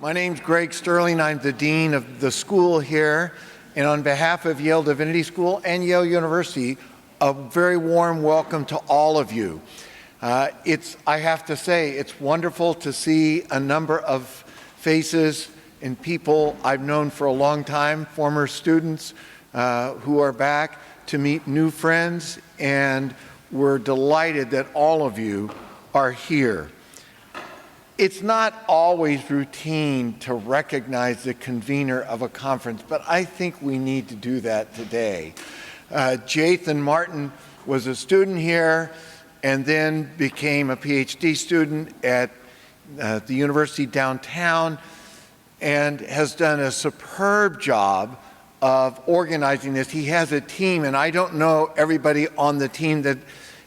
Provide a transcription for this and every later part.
My name's Greg Sterling. I'm the dean of the school here. And on behalf of Yale Divinity School and Yale University, a very warm welcome to all of you. I have to say, it's wonderful to see a number of faces and people I've known for a long time, former students who are back, to meet new friends, and we're delighted that all of you are here. It's not always routine to recognize the convener of a conference, but I think we need to do that today. Jathan Martin was a student here and then became a PhD student at the university downtown and has done a superb job of organizing this. He has a team, and I don't know everybody on the team that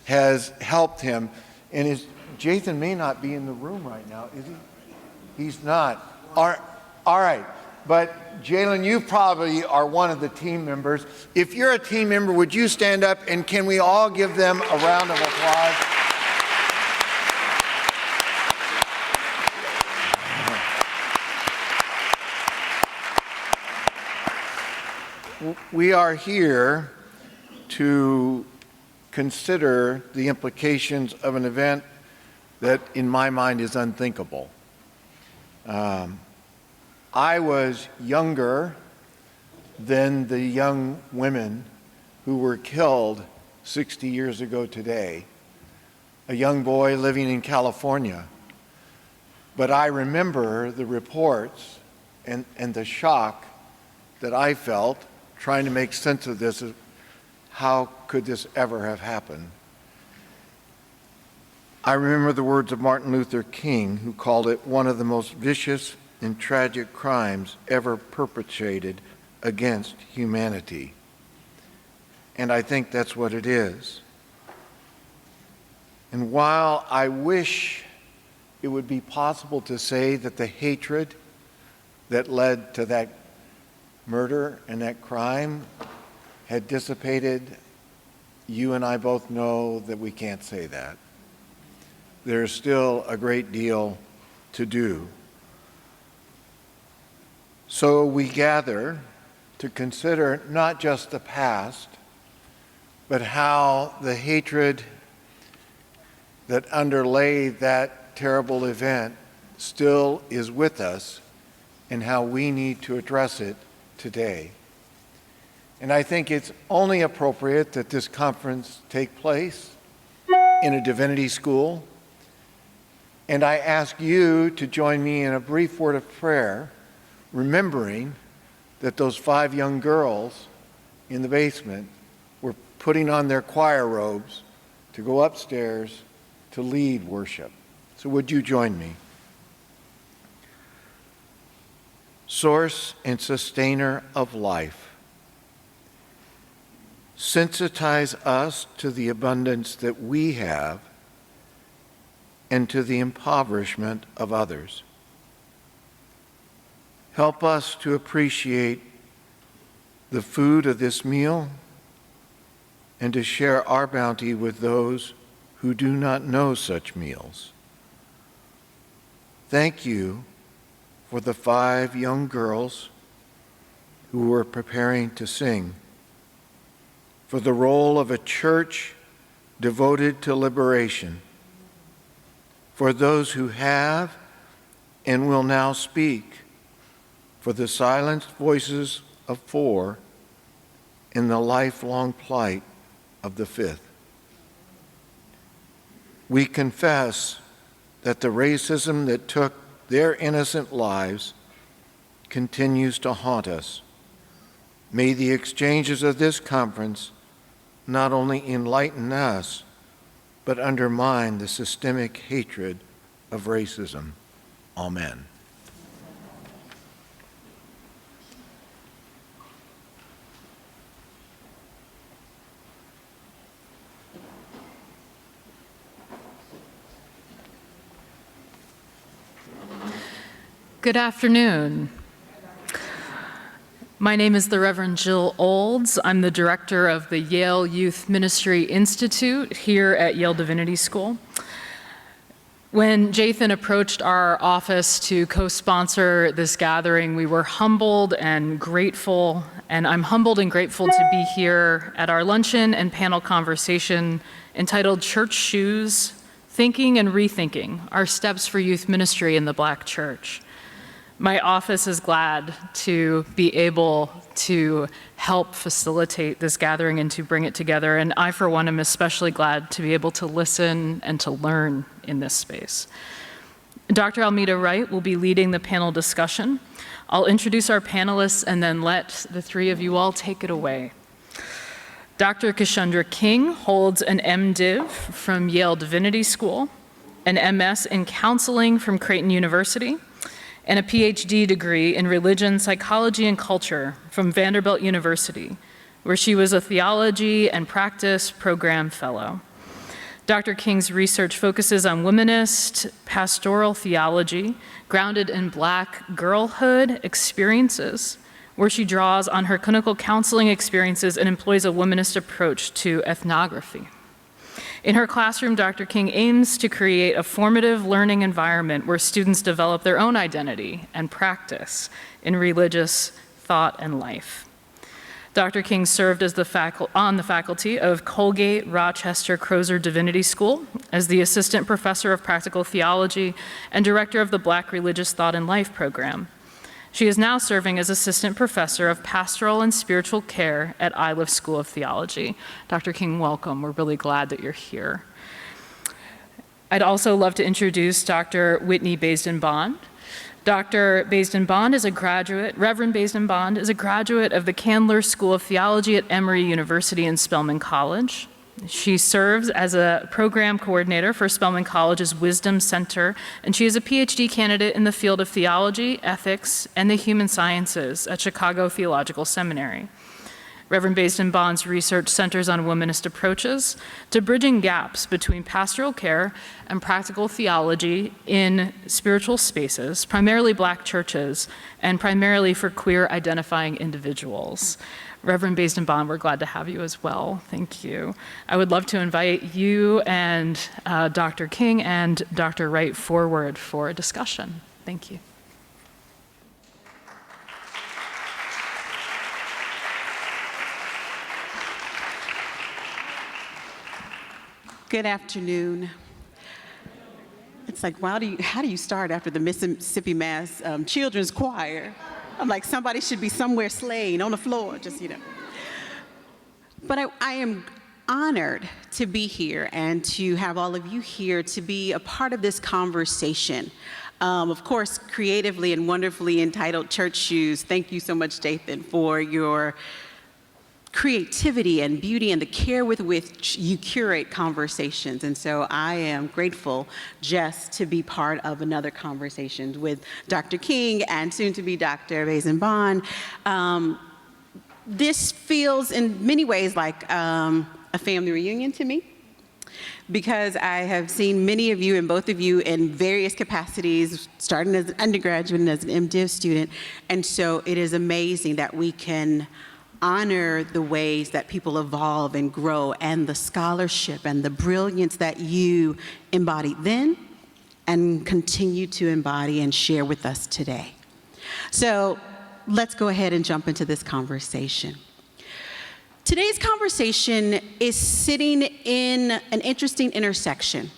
has helped him. And Jathan may not be in the room right now, is he? He's not. All right. But Jalen, you probably are one of the team members. If you're a team member, would you stand up, and can we all give them a round of applause? We are here to consider the implications of an event that, in my mind, is unthinkable. I was younger than the young women who were killed 60 years ago today, a young boy living in California. But I remember the reports and the shock that I felt trying to make sense of this. How could this ever have happened? I remember the words of Martin Luther King, who called it one of the most vicious and tragic crimes ever perpetrated against humanity. And I think that's what it is. And while I wish it would be possible to say that the hatred that led to that murder and that crime had dissipated, you and I both know that we can't say that. There's still a great deal to do. So we gather to consider not just the past, but how the hatred that underlay that terrible event still is with us, and how we need to address it today. And I think it's only appropriate that this conference take place in a divinity school. And I ask you to join me in a brief word of prayer, remembering that those 5 young girls in the basement were putting on their choir robes to go upstairs to lead worship. So would you join me? Source and sustainer of life, sensitize us to the abundance that we have and to the impoverishment of others. Help us to appreciate the food of this meal and to share our bounty with those who do not know such meals. Thank you for the 5 young girls who were preparing to sing, for the role of a church devoted to liberation, for those who have and will now speak, for the silenced voices of 4 and the lifelong plight of the 5th. We confess that the racism that took their innocent lives continues to haunt us. May the exchanges of this conference not only enlighten us, but undermine the systemic hatred of racism. Amen. Good afternoon. My name is the Reverend Jill Olds. I'm the director of the Yale Youth Ministry Institute here at Yale Divinity School. When Jathan approached our office to co-sponsor this gathering, we were humbled and grateful, and I'm humbled and grateful to be here at our luncheon and panel conversation entitled Church Shoes, Thinking and Rethinking, Our Steps for Youth Ministry in the Black Church. My office is glad to be able to help facilitate this gathering and to bring it together, and I, for one, am especially glad to be able to listen and to learn in this space. Dr. Almeida Wright will be leading the panel discussion. I'll introduce our panelists and then let the three of you all take it away. Dr. Kashandra King holds an MDiv from Yale Divinity School, an MS in counseling from Creighton University, and a PhD degree in religion, psychology, and culture from Vanderbilt University, where she was a theology and practice program fellow. Dr. King's research focuses on womanist pastoral theology grounded in Black girlhood experiences, where she draws on her clinical counseling experiences and employs a womanist approach to ethnography. In her classroom, Dr. King aims to create a formative learning environment where students develop their own identity and practice in religious thought and life. Dr. King served as on the faculty of Colgate Rochester Crozer Divinity School as the assistant professor of practical theology and director of the Black Religious Thought and Life program. She is now serving as assistant professor of pastoral and spiritual care at Iliff School of Theology. Dr. King, welcome. We're really glad that you're here. I'd also love to introduce Dr. Whitney Baisden-Bond. Dr. Baisden-Bond is a graduate, Reverend Baisden-Bond is a graduate of the Candler School of Theology at Emory University and Spelman College. She serves as a program coordinator for Spelman College's Wisdom Center, and she is a PhD candidate in the field of theology, ethics, and the human sciences at Chicago Theological Seminary. Reverend Baisden-Bond's research centers on womanist approaches to bridging gaps between pastoral care and practical theology in spiritual spaces, primarily Black churches, and primarily for queer identifying individuals. Reverend Baisden-Bond, we're glad to have you as well. Thank you. I would love to invite you and Dr. King and Dr. Wright forward for a discussion. Thank you. Good afternoon. It's like, how do you start after the Mississippi Mass Children's Choir? I'm like, somebody should be somewhere slaying on the floor, just, you know. But I am honored to be here and to have all of you here to be a part of this conversation. Of course, creatively and wonderfully entitled Church Shoes. Thank you so much, Jathan, for your creativity and beauty and the care with which you curate conversations. And so I am grateful just to be part of another conversation with Dr. King and soon to be Dr. Baisden-Bond. This feels in many ways like a family reunion to me, because I have seen many of you and both of you in various capacities, starting as an undergraduate and as an MDiv student. And so it is amazing that we can honor the ways that people evolve and grow and the scholarship and the brilliance that you embodied then and continue to embody and share with us today. So let's go ahead and jump into this conversation. Today's conversation is sitting in an interesting intersection.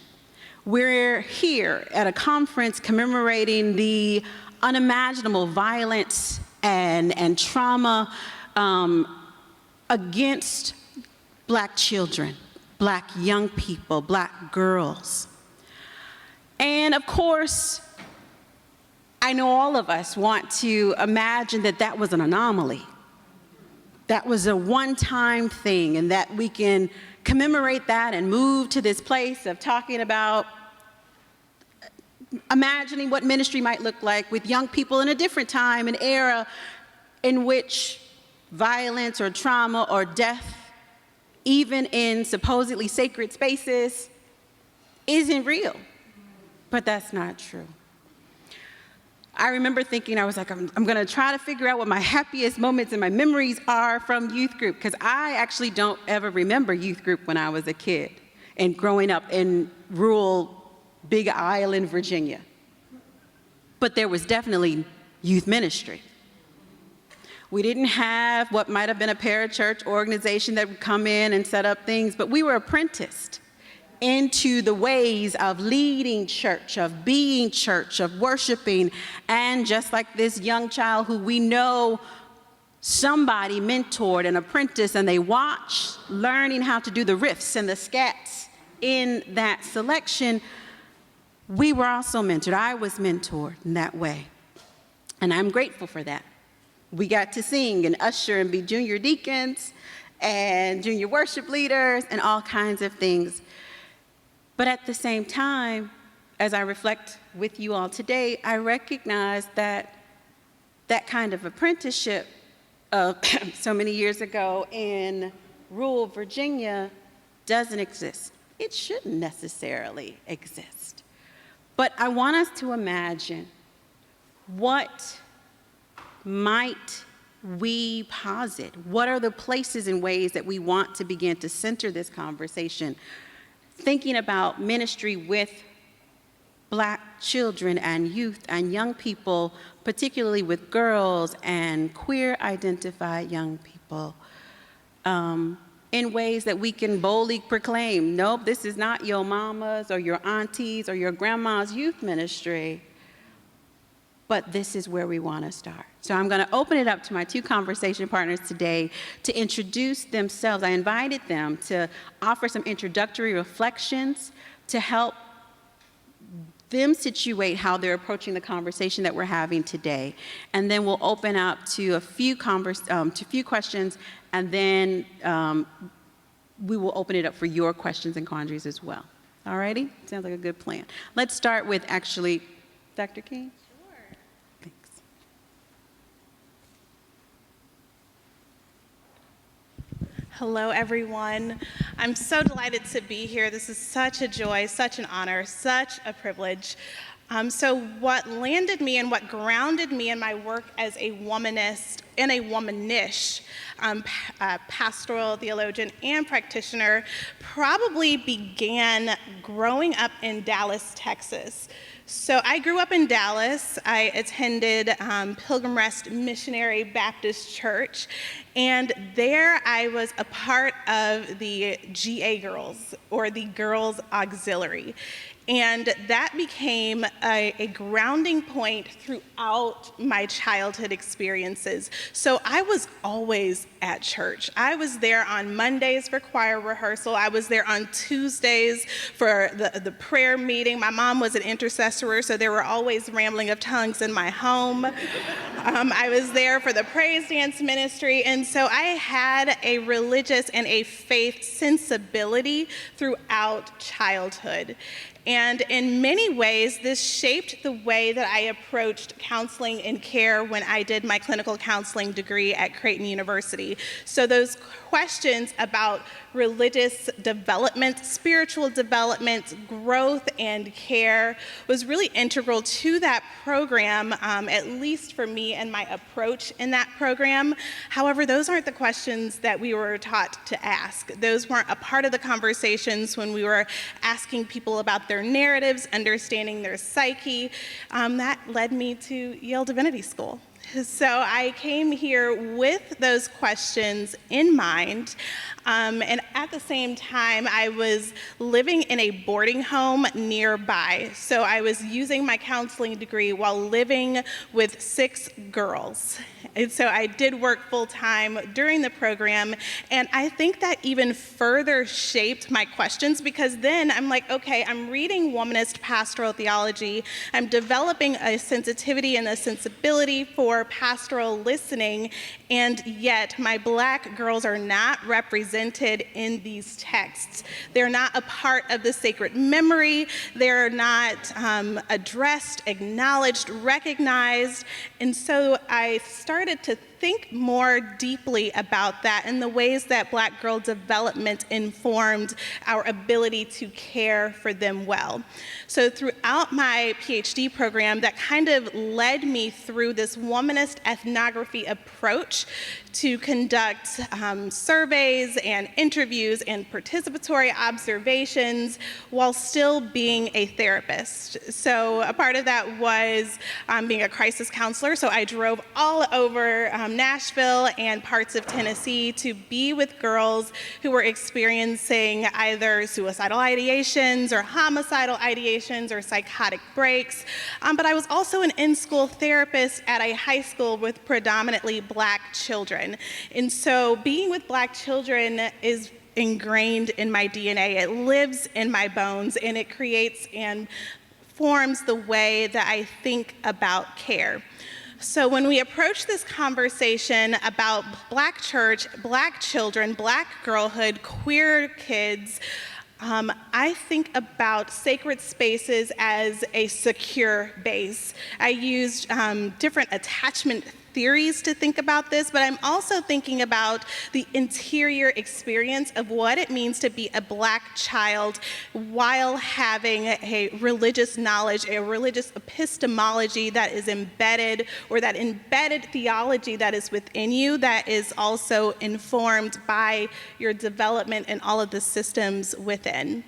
We're here at a conference commemorating the unimaginable violence and trauma against Black children, Black young people, Black girls. And of course, I know all of us want to imagine that that was an anomaly. That was a one-time thing, and that we can commemorate that and move to this place of talking about imagining what ministry might look like with young people in a different time and era in which violence or trauma or death, even in supposedly sacred spaces, isn't real. But that's not true. I remember thinking, I was like, I'm gonna try to figure out what my happiest moments and my memories are from youth group, because I actually don't ever remember youth group when I was a kid and growing up in rural Big Island, Virginia. But there was definitely youth ministry. We didn't have what might have been a parachurch organization that would come in and set up things, but we were apprenticed into the ways of leading church, of being church, of worshiping, and just like this young child who we know somebody mentored and apprenticed, and they watched learning how to do the riffs and the scats in that selection, we were also mentored. I was mentored in that way, and I'm grateful for that. We got to sing and usher and be junior deacons and junior worship leaders and all kinds of things. But at the same time, as I reflect with you all today, I recognize that that kind of apprenticeship so many years ago in rural Virginia doesn't exist. It shouldn't necessarily exist. But I want us to imagine, what might we posit? What are the places and ways that we want to begin to center this conversation? Thinking about ministry with Black children and youth and young people, particularly with girls and queer identified young people, in ways that we can boldly proclaim, nope, this is not your mama's or your auntie's or your grandma's youth ministry, but this is where we want to start. So I'm going to open it up to my two conversation partners today to introduce themselves. I invited them to offer some introductory reflections to help them situate how they're approaching the conversation that we're having today. And then we'll open up to a few questions, and then we will open it up for your questions and quandaries as well. All righty? Sounds like a good plan. Let's start with actually, Dr. King? Hello, everyone. I'm so delighted to be here. This is such a joy, such an honor, such a privilege. So what landed me and what grounded me in my work as a womanist and a womanish pastoral theologian and practitioner probably began growing up in Dallas, Texas. So I grew up in Dallas. I attended Pilgrim Rest Missionary Baptist Church, and there I was a part of the GA Girls, or the Girls Auxiliary. And that became a grounding point throughout my childhood experiences. So I was always at church. I was there on Mondays for choir rehearsal. I was there on Tuesdays for the prayer meeting. My mom was an intercessor, so there were always rambling of tongues in my home. I was there for the praise dance ministry. And so I had a religious and a faith sensibility throughout childhood. And in many ways, this shaped the way that I approached counseling and care when I did my clinical counseling degree at Creighton University. So those questions about religious development, spiritual development, growth, and care was really integral to that program, at least for me and my approach in that program. However, those aren't the questions that we were taught to ask. Those weren't a part of the conversations when we were asking people about their narratives, understanding their psyche. That led me to Yale Divinity School. So I came here with those questions in mind, and at the same time, I was living in a boarding home nearby. So I was using my counseling degree while living with 6 girls. And so I did work full-time during the program, and I think that even further shaped my questions, because then I'm like, okay, I'm reading womanist pastoral theology, I'm developing a sensitivity and a sensibility for pastoral listening, and yet my Black girls are not represented in these texts. They're not a part of the sacred memory, they're not addressed, acknowledged, recognized, and so I started to think more deeply about that and the ways that Black girl development informed our ability to care for them well. So throughout my PhD program, that kind of led me through this womanist ethnography approach to conduct surveys and interviews and participatory observations while still being a therapist. So a part of that was being a crisis counselor. So I drove all over Nashville and parts of Tennessee to be with girls who were experiencing either suicidal ideations or homicidal ideations or psychotic breaks. But I was also an in-school therapist at a high school with predominantly Black children. And so being with Black children is ingrained in my DNA. It lives in my bones, and it creates and forms the way that I think about care. So when we approach this conversation about Black church, Black children, Black girlhood, queer kids, I think about sacred spaces as a secure base. I used different attachment theories to think about this, but I'm also thinking about the interior experience of what it means to be a Black child while having a religious knowledge, a religious epistemology that is embedded, or that embedded theology that is within you that is also informed by your development and all of the systems within.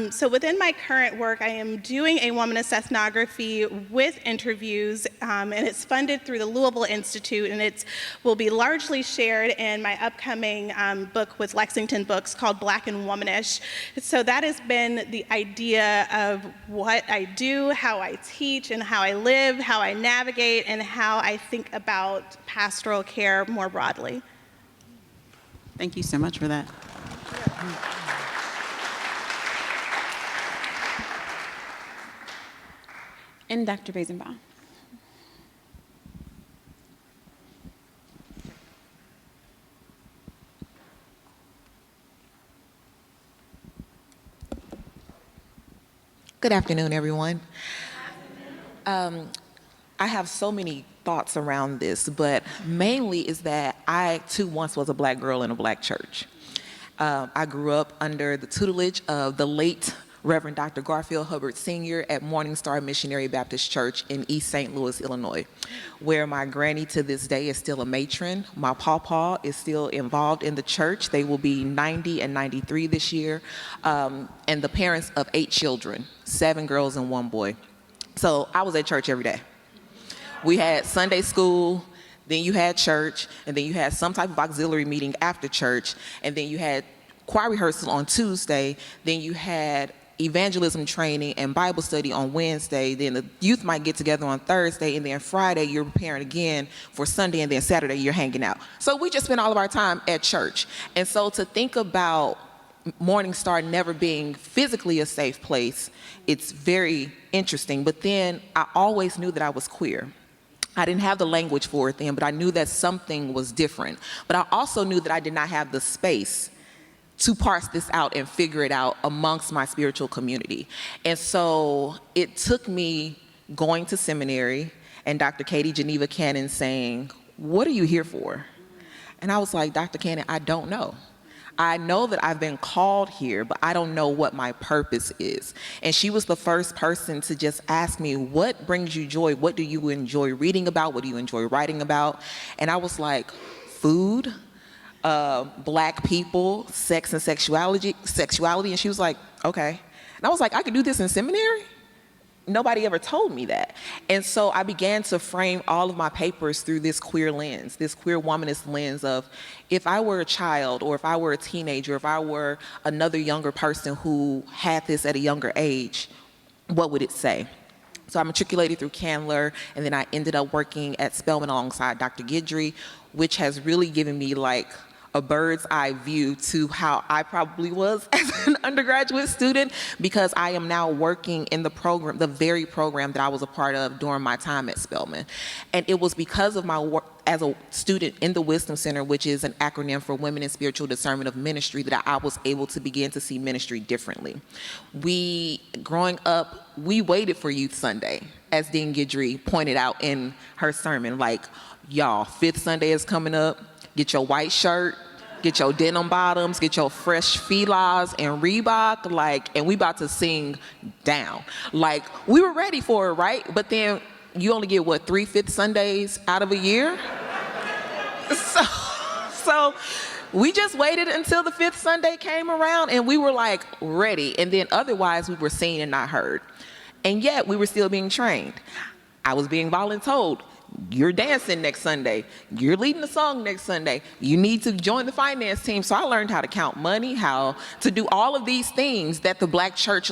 So within my current work, I am doing a womanist ethnography with interviews, and it's funded through the Louisville Institute, and it will be largely shared in my upcoming book with Lexington Books called Black and Womanish. So that has been the idea of what I do, how I teach, and how I live, how I navigate, and how I think about pastoral care more broadly. Thank you so much for that. And Dr. Bazenbaum. Good afternoon, everyone. I have so many thoughts around this, but mainly is that I, too, once was a Black girl in a Black church. I grew up under the tutelage of the late Reverend Dr. Garfield Hubbard Sr. at Morning Star Missionary Baptist Church in East St. Louis, Illinois, where my granny to this day is still a matron. My pawpaw is still involved in the church. They will be 90 and 93 this year, and the parents of 8 children, 7 girls and 1 boy. So I was at church every day. We had Sunday school, then you had church, and then you had some type of auxiliary meeting after church, and then you had choir rehearsal on Tuesday, then you had evangelism training and Bible study on Wednesday, then the youth might get together on Thursday, and then Friday you're preparing again for Sunday, and then Saturday you're hanging out. So we just spend all of our time at church. And so to think about Morning Star never being physically a safe place, it's very interesting. But then I always knew that I was queer. I didn't have the language for it then, but I knew that something was different. But I also knew that I did not have the space to parse this out and figure it out amongst my spiritual community. And so it took me going to seminary and Dr. Katie Geneva Cannon saying, "What are you here for?" And I was like, "Dr. Cannon, I don't know. I know that I've been called here, but I don't know what my purpose is." And she was the first person to just ask me, "What brings you joy? What do you enjoy reading about? What do you enjoy writing about?" And I was like, "Food, Black people, sex and sexuality." And she was like, "Okay." And I was like, "I could do this in seminary?" Nobody ever told me that. And so I began to frame all of my papers through this queer lens, this queer womanist lens of, if I were a child, or if I were a teenager, if I were another younger person who had this at a younger age, what would it say? So I matriculated through Candler, and then I ended up working at Spelman alongside Dr. Guidry, which has really given me like a bird's eye view to how I probably was as an undergraduate student, because I am now working in the program, the very program that I was a part of during my time at Spelman. And it was because of my work as a student in the Wisdom Center, which is an acronym for Women in Spiritual Discernment of Ministry, that I was able to begin to see ministry differently. Growing up, we waited for Youth Sunday, as Dean Guidry pointed out in her sermon. Like, y'all, Fifth Sunday is coming up. Get your white shirt, get your denim bottoms, get your fresh Filas and Reebok, and we about to sing down. Like, we were ready for it, right? But then you only get, 3 Fifth Sundays out of a year? So we just waited until the Fifth Sunday came around, and we were ready. And then otherwise we were seen and not heard. And yet we were still being trained. I was being voluntold, you're dancing next Sunday. You're leading the song next Sunday. You need to join the finance team. So I learned how to count money, how to do all of these things that the Black church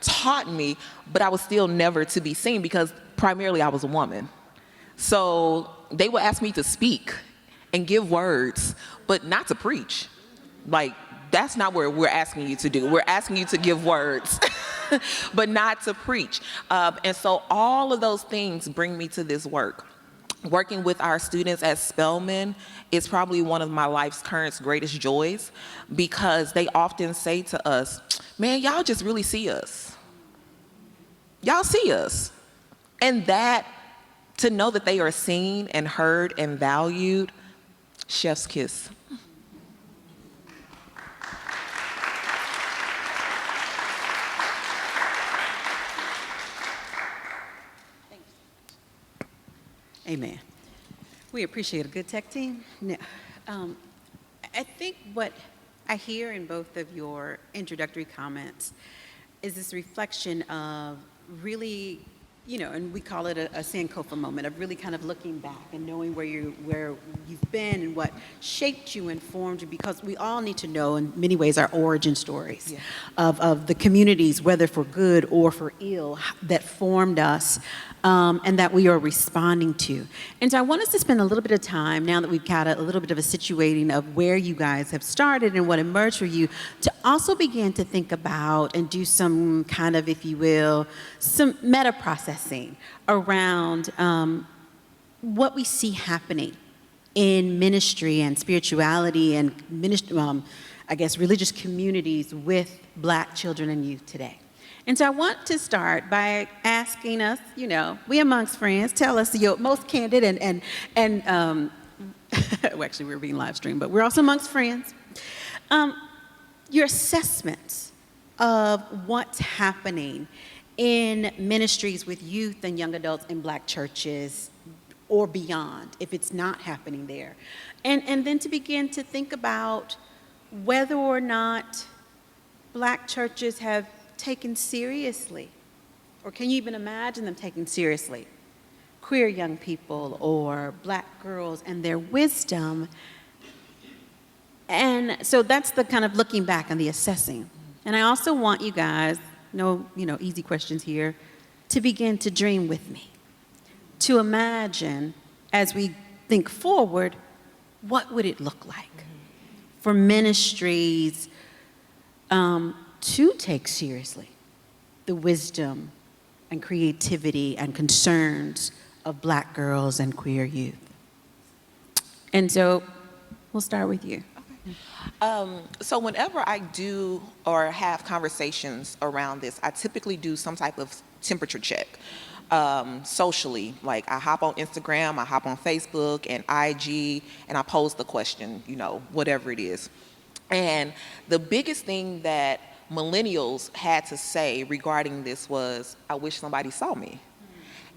taught me, but I was still never to be seen because primarily I was a woman. So they would ask me to speak and give words, but not to preach. That's not what we're asking you to do. We're asking you to give words, but not to preach. And so all of those things bring me to this work. Working with our students at Spelman is probably one of my life's current greatest joys, because they often say to us, man, y'all just really see us. Y'all see us. And that, to know that they are seen and heard and valued, chef's kiss. Amen. We appreciate a good tech team. Now, I think what I hear in both of your introductory comments is this reflection of really, and we call it a Sankofa moment, of really kind of looking back and knowing where you've been and what shaped you and formed you, because we all need to know, in many ways, our origin stories of the communities, whether for good or for ill, that formed us. And that we are responding to. And so I want us to spend a little bit of time, now that we've got a little bit of a situating of where you guys have started and what emerged for you, to also begin to think about and do some kind of, if you will, some meta processing around what we see happening in ministry and spirituality and religious communities with Black children and youth today. And so I want to start by asking us, we amongst friends, tell us your most candid and well, actually we're being live streamed, but we're also amongst friends. Your assessments of what's happening in ministries with youth and young adults in Black churches or beyond, if it's not happening there. And then to begin to think about whether or not Black churches have taken seriously, or can you even imagine them taking seriously, queer young people or Black girls and their wisdom. And so that's the kind of looking back and the assessing. And I also want you guys, no easy questions here, to begin to dream with me, to imagine, as we think forward, what would it look like for ministries to take seriously the wisdom and creativity and concerns of Black girls and queer youth. And so we'll start with you. So whenever I do or have conversations around this, I typically do some type of temperature check socially. Like, I hop on Instagram, I hop on Facebook and IG, and I pose the question, whatever it is. And the biggest thing that millennials had to say regarding this was, I wish somebody saw me.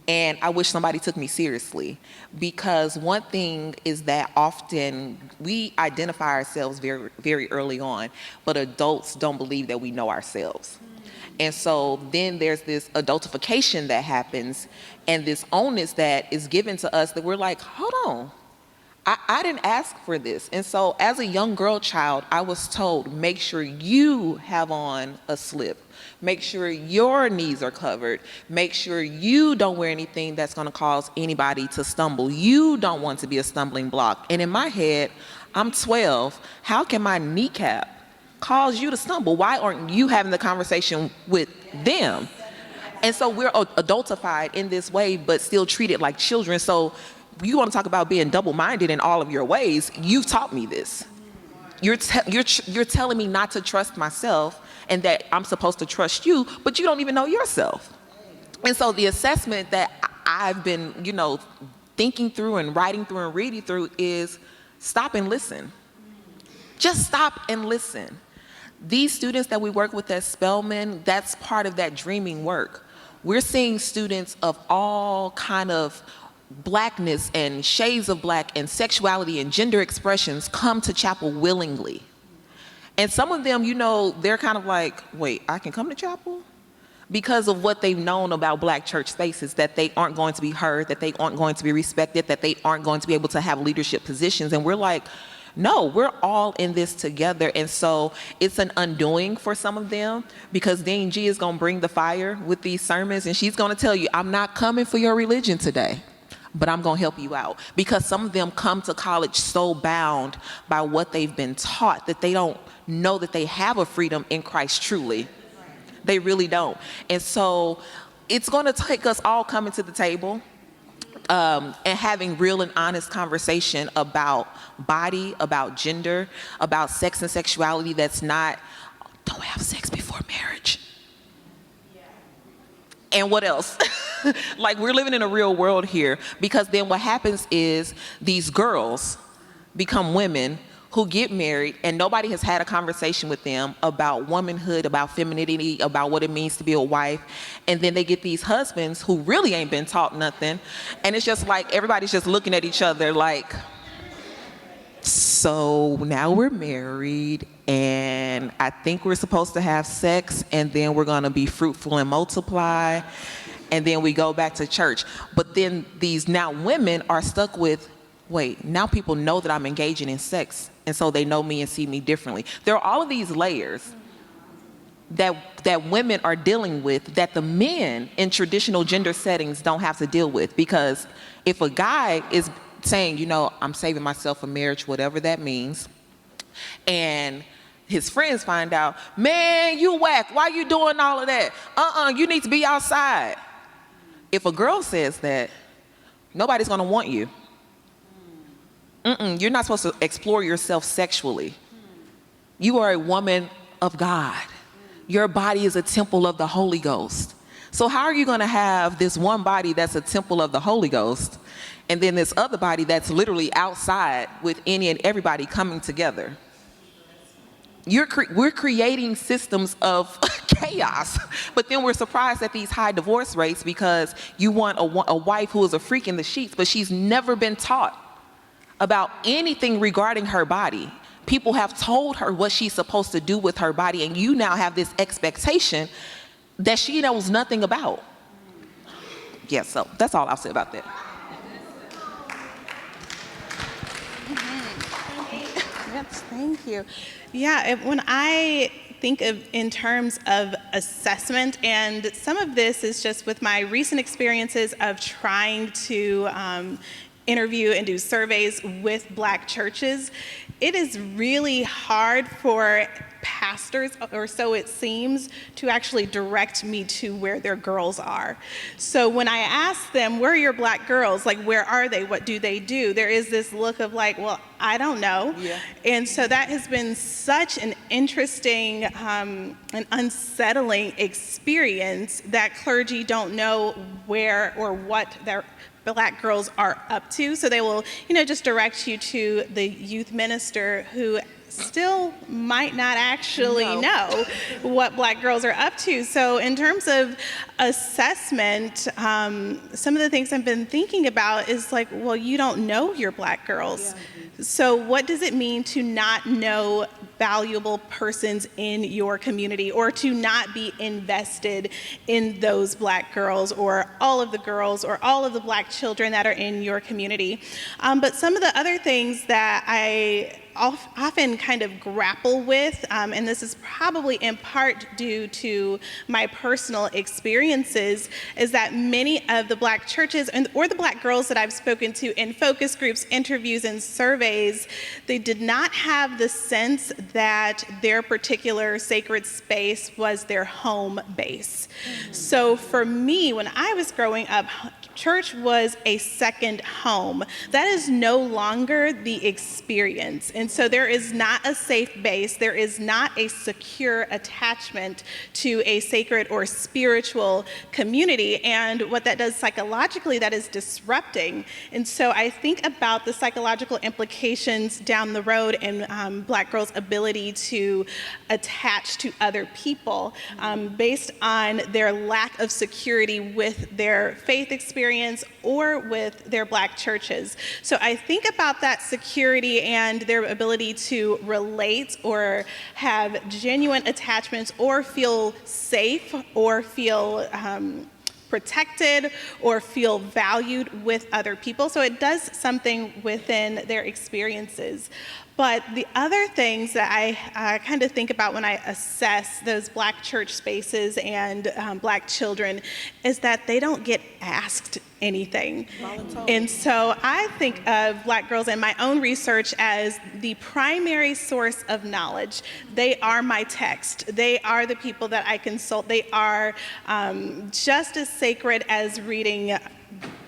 And I wish somebody took me seriously. Because one thing is that often we identify ourselves very, very early on, but adults don't believe that we know ourselves. And so then there's this adultification that happens, and this onus that is given to us that we're like, hold on. I didn't ask for this. And so as a young girl child, I was told, make sure you have on a slip. Make sure your knees are covered. Make sure you don't wear anything that's going to cause anybody to stumble. You don't want to be a stumbling block. And in my head, I'm 12. How can my kneecap cause you to stumble? Why aren't you having the conversation with them? And so we're adultified in this way, but still treated like children. So you want to talk about being double-minded in all of your ways, you've taught me this. You're telling me not to trust myself and that I'm supposed to trust you, but you don't even know yourself. And so the assessment that I've been, thinking through and writing through and reading through is stop and listen. Just stop and listen. These students that we work with at Spelman, that's part of that dreaming work. We're seeing students of all kind of blackness and shades of black and sexuality and gender expressions come to chapel willingly. And some of them, they're kind of like, wait, I can come to chapel? Because of what they've known about black church spaces, that they aren't going to be heard, that they aren't going to be respected, that they aren't going to be able to have leadership positions. And we're like, no, we're all in this together. And so it's an undoing for some of them, because Dean G is going to bring the fire with these sermons, and she's going to tell you, I'm not coming for your religion today, but I'm going to help you out. Because some of them come to college so bound by what they've been taught that they don't know that they have a freedom in Christ truly. They really don't. And so it's going to take us all coming to the table and having real and honest conversation about body, about gender, about sex and sexuality that's not, don't have sex before marriage. And what else? Like, we're living in a real world here, because then what happens is these girls become women who get married, and nobody has had a conversation with them about womanhood, about femininity, about what it means to be a wife. And then they get these husbands who really ain't been taught nothing. And it's just like everybody's just looking at each other like, so now we're married, and I think we're supposed to have sex, and then we're going to be fruitful and multiply, and then we go back to church. But then these now women are stuck with, wait, now people know that I'm engaging in sex, and so they know me and see me differently. There are all of these layers that women are dealing with that the men in traditional gender settings don't have to deal with. Because if a guy is saying, I'm saving myself for marriage, whatever that means, and his friends find out, man, you whack, why you doing all of that? You need to be outside. If a girl says that, nobody's gonna want you. You're not supposed to explore yourself sexually. You are a woman of God. Your body is a temple of the Holy Ghost. So how are you going to have this one body that's a temple of the Holy Ghost, and then this other body that's literally outside with any and everybody coming together? We're creating systems of chaos, but then we're surprised at these high divorce rates because you want a wife who is a freak in the sheets, but she's never been taught about anything regarding her body. People have told her what she's supposed to do with her body, and you now have this expectation that she knows nothing about. Yeah, so that's all I'll say about that. Yes, thank you. Yeah, when I think of in terms of assessment, and some of this is just with my recent experiences of trying to interview and do surveys with Black churches, it is really hard for pastors, or so it seems, to actually direct me to where their girls are. So when I ask them, where are your Black girls? Like, where are they? What do they do? There is this look of like, well, I don't know. Yeah. And so that has been such an interesting and unsettling experience that clergy don't know where or what their Black girls are up to. So they will, just direct you to the youth minister who still might not actually know what Black girls are up to. So in terms of assessment, some of the things I've been thinking about is like, well, you don't know your Black girls. Yeah. So what does it mean to not know valuable persons in your community, or to not be invested in those Black girls, or all of the girls, or all of the Black children that are in your community? But some of the other things that I often kind of grapple with, and this is probably in part due to my personal experiences, is that many of the Black churches or the Black girls that I've spoken to in focus groups, interviews, and surveys, they did not have the sense that their particular sacred space was their home base. Mm-hmm. So for me, when I was growing up, church was a second home. That is no longer the experience. And so there is not a safe base, there is not a secure attachment to a sacred or spiritual community. And what that does psychologically, that is disrupting. And so I think about the psychological implications down the road and Black girls' ability to attach to other people based on their lack of security with their faith experience or with their Black churches. So I think about that security and their ability to relate or have genuine attachments or feel safe or feel protected or feel valued with other people. So it does something within their experiences. But the other things that I kind of think about when I assess those Black church spaces and Black children is that they don't get asked anything. And so I think of Black girls in my own research as the primary source of knowledge. They are my text. They are the people that I consult. They are just as sacred as reading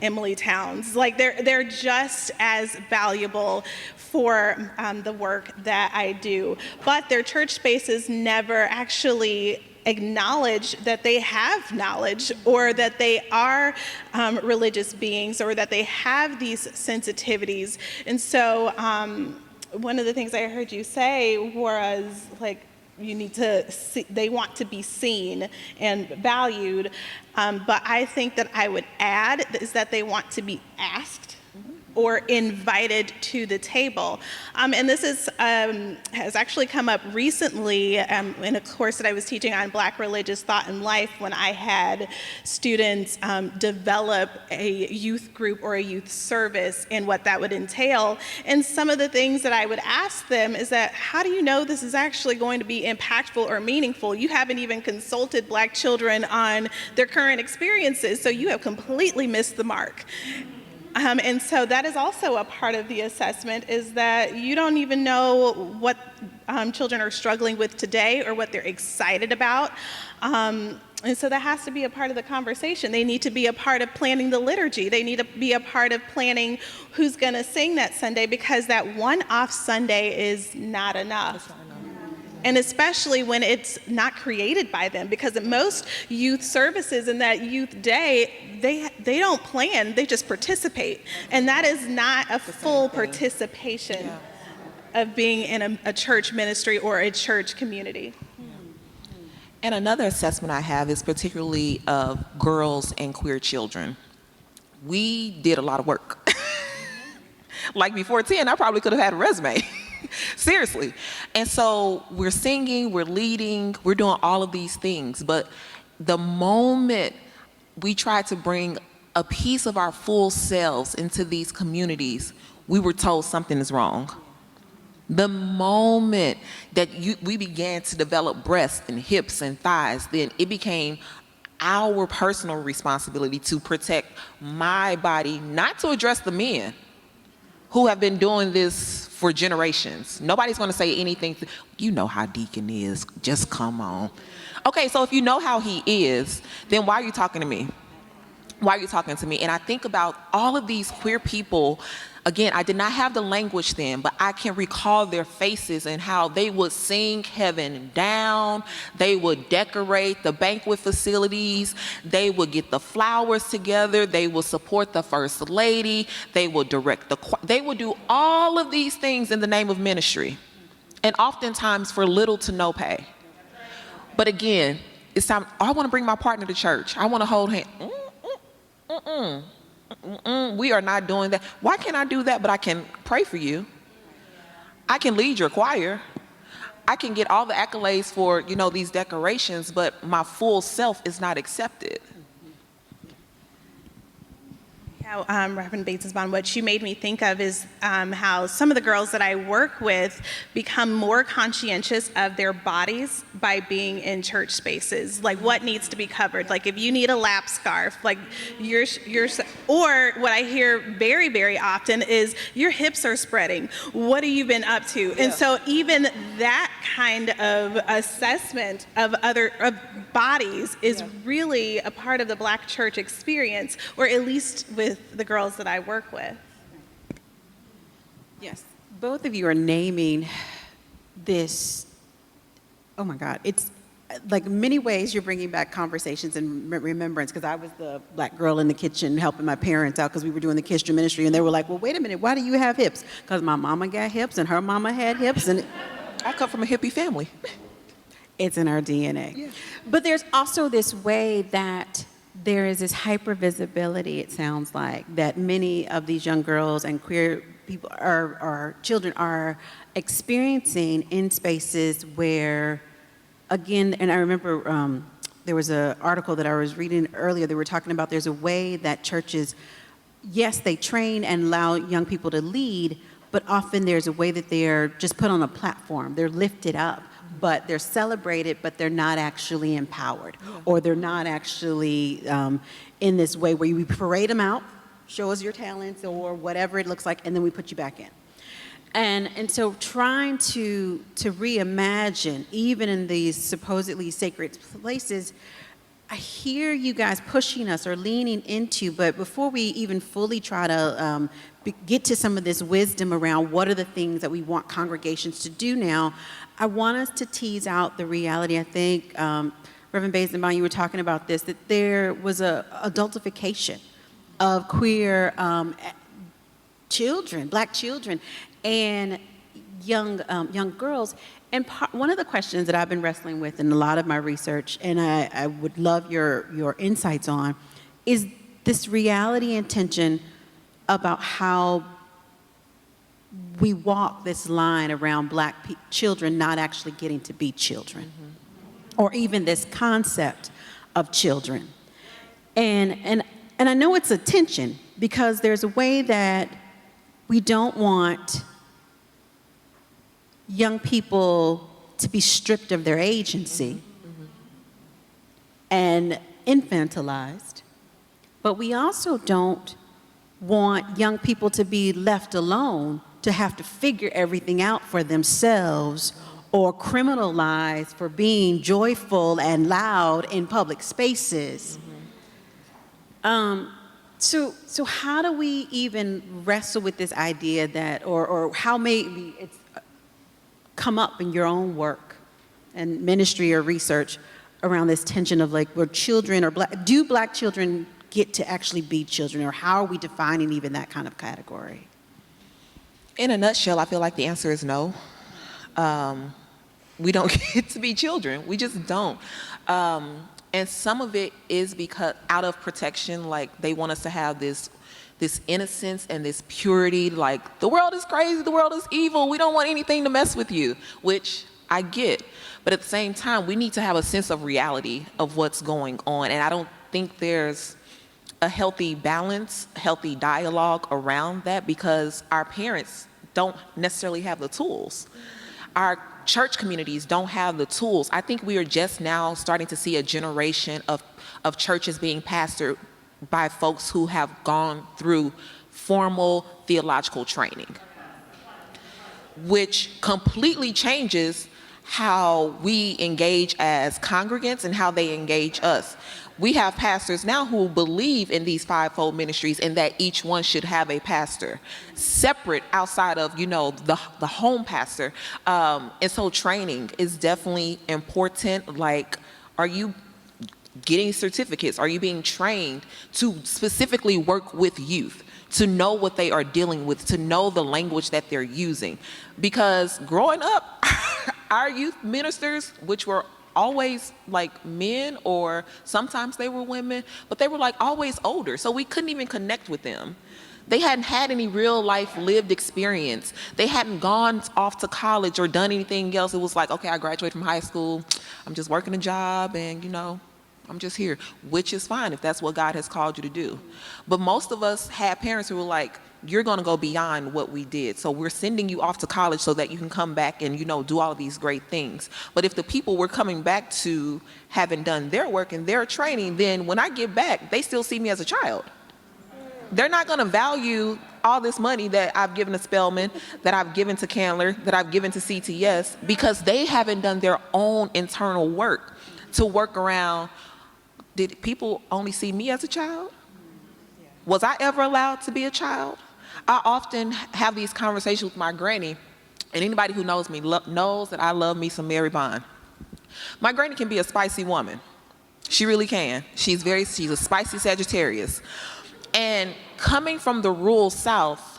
Emily Towns. Like they're just as valuable for the work that I do. But their church spaces never actually acknowledge that they have knowledge or that they are religious beings or that they have these sensitivities. And so one of the things I heard you say was like, you need to see, they want to be seen and valued, but I think that I would add is that they want to be asked or invited to the table. And this has actually come up recently in a course that I was teaching on Black religious thought and life when I had students develop a youth group or a youth service and what that would entail. And some of the things that I would ask them is that, how do you know this is actually going to be impactful or meaningful? You haven't even consulted Black children on their current experiences, so you have completely missed the mark. And so that is also a part of the assessment, is that you don't even know what children are struggling with today or what they're excited about. And so that has to be a part of the conversation. They need to be a part of planning the liturgy. They need to be a part of planning who's going to sing that Sunday, because that one-off Sunday is not enough. And especially when it's not created by them, because at most youth services in that youth day, they don't plan, they just participate. And that is not a full participation of being in a church ministry or a church community. And another assessment I have is particularly of girls and queer children. We did a lot of work. Like before 10, I probably could have had a resume. Seriously. And so we're singing, we're leading, we're doing all of these things. But the moment we tried to bring a piece of our full selves into these communities, we were told something is wrong. The moment that we began to develop breasts and hips and thighs, then it became our personal responsibility to protect my body, not to address the men who have been doing this for generations. Nobody's gonna say anything, you know how Deacon is, just come on. Okay, so if you know how he is, then why are you talking to me? Why are you talking to me? And I think about all of these queer people. Again, I did not have the language then, but I can recall their faces and how they would sing heaven down. They would decorate the banquet facilities. They would get the flowers together. They would support the first lady. They would direct the choir. They would do all of these things in the name of ministry, and oftentimes for little to no pay. But again, it's time, I want to bring my partner to church. I want to hold hands. We are not doing that. Why can't I do that, but I can pray for you? I can lead your choir. I can get all the accolades for, these decorations, but my full self is not accepted. Reverend Bates-Bond, what you made me think of is how some of the girls that I work with become more conscientious of their bodies by being in church spaces. Like what needs to be covered. Like if you need a lap scarf, like or what I hear very, very often is your hips are spreading. What have you been up to? Yeah. And so even that kind of assessment of other bodies is really a part of the Black church experience, or at least with the girls that I work with. Yes, both of you are naming this. Oh my God, it's like many ways you're bringing back conversations and remembrance, because I was the Black girl in the kitchen helping my parents out because we were doing the Christian ministry, and they were like, well, wait a minute, why do you have hips? Because my mama got hips and her mama had hips, and I come from a hippie family. it's in our DNA. Yeah. But there's also this way that there is this hypervisibility, it sounds like, that many of these young girls and queer people or children are experiencing in spaces where, again, and I remember there was an article that I was reading earlier, they were talking about there's a way that churches, yes, they train and allow young people to lead, but often there's a way that they're just put on a platform. They're lifted up, but they're celebrated, but they're not actually empowered, or they're not actually in this way where we parade them out, show us your talents or whatever it looks like, and then we put you back in. And so trying to reimagine, even in these supposedly sacred places, I hear you guys pushing us or leaning into, but before we even fully try to get to some of this wisdom around what are the things that we want congregations to do now, I want us to tease out the reality. I think, Reverend Basenbaum, you were talking about this, that there was a adultification of queer children, Black children, and young girls. And one of the questions that I've been wrestling with in a lot of my research, and I would love your insights on, is this reality and tension about how we walk this line around Black children not actually getting to be children, or even this concept of children. And I know it's a tension, because there's a way that we don't want young people to be stripped of their agency and infantilized, but we also don't want young people to be left alone to have to figure everything out for themselves or criminalized for being joyful and loud in public spaces. So how do we even wrestle with this idea that, or how maybe it's come up in your own work and ministry or research around this tension of like, where children or do Black children get to actually be children, or how are we defining even that kind of category? In a nutshell, I feel like the answer is no. We don't get to be children. We just don't. And some of it is because out of protection, like they want us to have this innocence and this purity, like the world is crazy, the world is evil, we don't want anything to mess with you, which I get. But at the same time, we need to have a sense of reality of what's going on. And I don't think there's a healthy balance, healthy dialogue around that, because our parents don't necessarily have the tools. Our church communities don't have the tools. I think we are just now starting to see a generation of churches being pastored by folks who have gone through formal theological training, which completely changes how we engage as congregants and how they engage us. We have pastors now who believe in these fivefold ministries and that each one should have a pastor separate outside of, the home pastor. And so training is definitely important. Like, are you getting certificates? Are you being trained to specifically work with youth, to know what they are dealing with, to know the language that they're using? Because growing up, our youth ministers, which were always like men, or sometimes they were women, but they were like always older, so we couldn't even connect with them. They hadn't had any real life lived experience. They hadn't gone off to college or done anything else. It was like, okay, I graduated from high school, I'm just working a job, and I'm just here, which is fine if that's what God has called you to do. But most of us had parents who were like, you're going to go beyond what we did, so we're sending you off to college so that you can come back and do all of these great things. But if the people were coming back to having done their work and their training, then when I get back, they still see me as a child. They're not going to value all this money that I've given to Spelman, that I've given to Candler, that I've given to CTS, because they haven't done their own internal work to work around, did people only see me as a child? Was I ever allowed to be a child? I often have these conversations with my granny, and anybody who knows me knows that I love me some Mary Bond. My granny can be a spicy woman. She really can. She's a spicy Sagittarius. And coming from the rural South,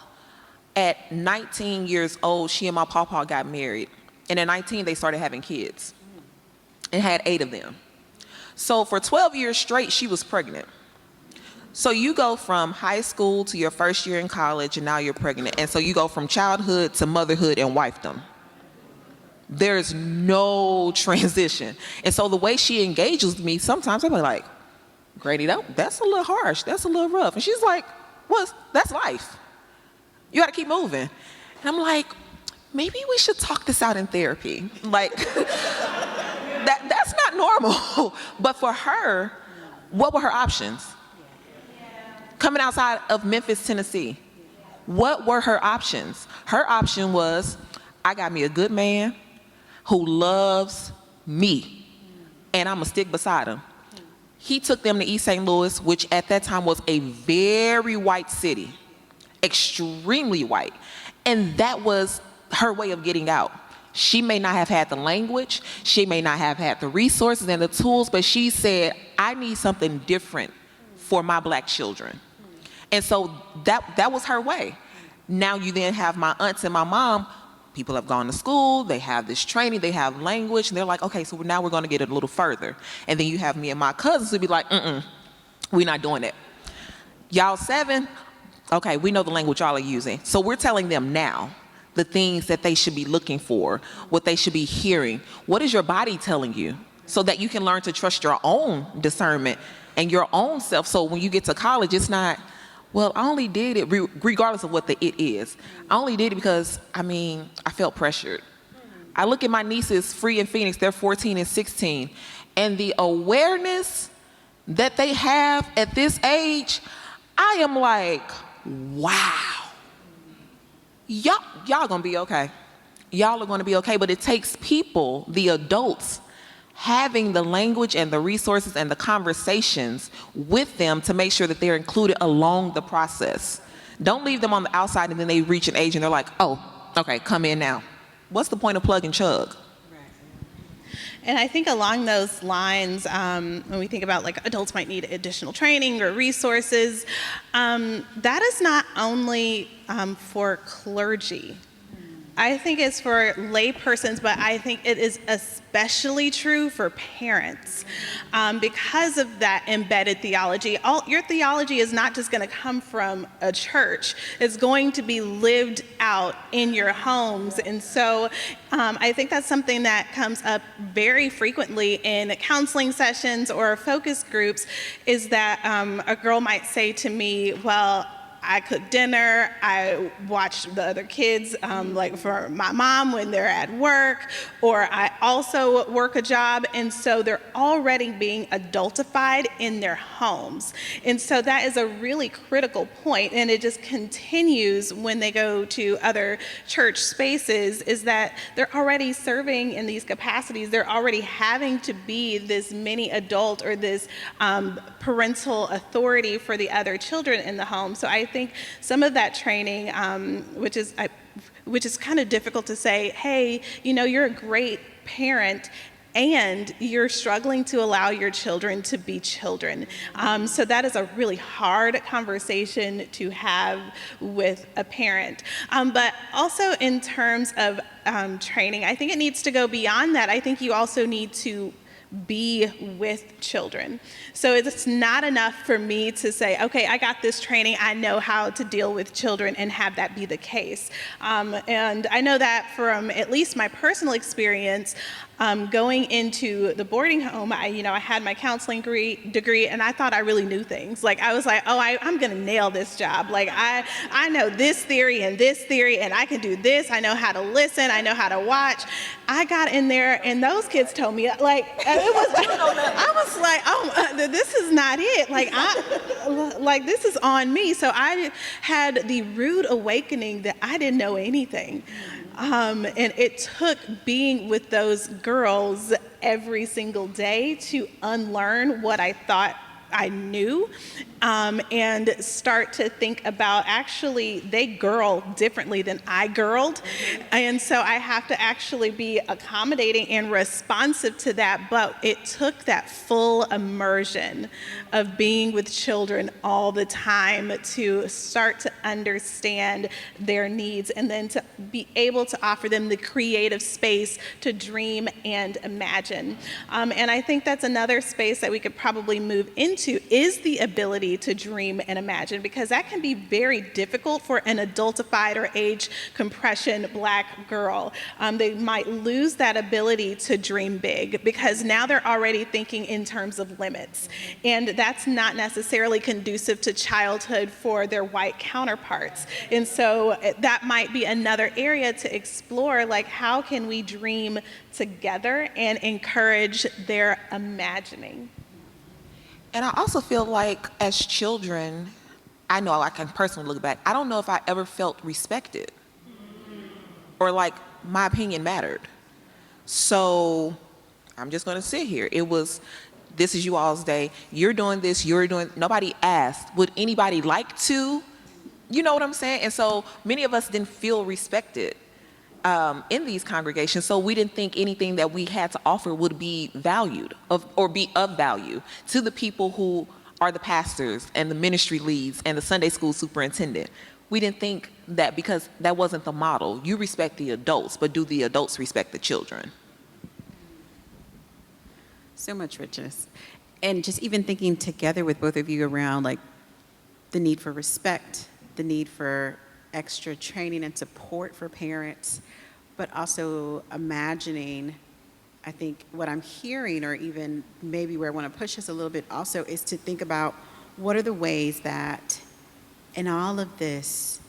at 19 years old, she and my pawpaw got married. And at 19, they started having kids and had 8 of them. So for 12 years straight, she was pregnant. So you go from high school to your first year in college, and now you're pregnant. And so you go from childhood to motherhood and wifedom. There's no transition. And so the way she engages with me, sometimes I'm like, Grady, that's a little harsh. That's a little rough. And she's like, well, that's life. You got to keep moving. And I'm like, maybe we should talk this out in therapy. Like, that's not normal. But for her, what were her options? Coming outside of Memphis, Tennessee, what were her options? Her option was, I got me a good man who loves me, and I'm gonna stick beside him. He took them to East St. Louis, which at that time was a very white city, extremely white. And that was her way of getting out. She may not have had the language, she may not have had the resources and the tools, but she said, I need something different for my black children. And so that was her way. Now you then have my aunts and my mom. People have gone to school, they have this training, they have language, and they're like, okay, so now we're gonna get it a little further. And then you have me and my cousins who be like, we're not doing it. Y'all 7, okay, we know the language y'all are using. So we're telling them now the things that they should be looking for, what they should be hearing. What is your body telling you? So that you can learn to trust your own discernment and your own self. So when you get to college, it's not, well, I only did it, regardless of what the it is. I only did it because, I felt pressured. I look at my nieces, Free and Phoenix, they're 14 and 16, and the awareness that they have at this age, I am like, wow. Y'all gonna be okay. Y'all are gonna be okay, but it takes people, the adults, having the language and the resources and the conversations with them to make sure that they're included along the process. Don't leave them on the outside and then they reach an age and they're like, oh, okay, come in now. What's the point of plug and chug? And I think along those lines, when we think about like adults might need additional training or resources, that is not only for clergy. I think it's for lay persons, but I think it is especially true for parents because of that embedded theology. Your theology is not just going to come from a church. It's going to be lived out in your homes. And so I think that's something that comes up very frequently in counseling sessions or focus groups, is that a girl might say to me, well, I cook dinner, I watch the other kids, like for my mom when they're at work, or I also work a job, and so they're already being adultified in their homes. And so that is a really critical point, and it just continues when they go to other church spaces, is that they're already serving in these capacities, they're already having to be this mini adult or this parental authority for the other children in the home. So I think some of that training, which is kind of difficult to say, hey, you're a great parent and you're struggling to allow your children to be children. So that is a really hard conversation to have with a parent. But also in terms of training, I think it needs to go beyond that. I think you also need to be with children. So it's not enough for me to say, okay, I got this training, I know how to deal with children, and have that be the case. And I know that from at least my personal experience, Going into the boarding home, I had my counseling degree, and I thought I really knew things. Like, I was like, oh, I'm going to nail this job. Like, I know this theory, and I can do this. I know how to listen. I know how to watch. I got in there, and those kids told me, like, it was, I was like, oh, this is not it. Like, this is on me. So I had the rude awakening that I didn't know anything. And it took being with those girls every single day to unlearn what I thought I knew, and start to think about, actually, they girl differently than I girled. And so I have to actually be accommodating and responsive to that. But it took that full immersion of being with children all the time to start to understand their needs, and then to be able to offer them the creative space to dream and imagine. And I think that's another space that we could probably move into, is the ability to dream and imagine, because that can be very difficult for an adultified or age compression Black girl. They might lose that ability to dream big because now they're already thinking in terms of limits. And that's not necessarily conducive to childhood for their white counterparts. And so that might be another area to explore, like, how can we dream together and encourage their imagining? And I also feel like as children, I know I can personally look back, I don't know if I ever felt respected or like my opinion mattered. So I'm just going to sit here. It was, this is you all's day. You're doing this, nobody asked, would anybody like to? You know what I'm saying? And so many of us didn't feel respected in these congregations, so we didn't think anything that we had to offer would be valued or be of value to the people who are the pastors and the ministry leads and the Sunday school superintendent. We didn't think that, because that wasn't the model. You respect the adults, but do the adults respect the children? So much richness. And just even thinking together with both of you around, like, the need for respect, the need for extra training and support for parents, but also imagining, I think what I'm hearing, or even maybe where I want to push us a little bit also, is to think about what are the ways that in all of this,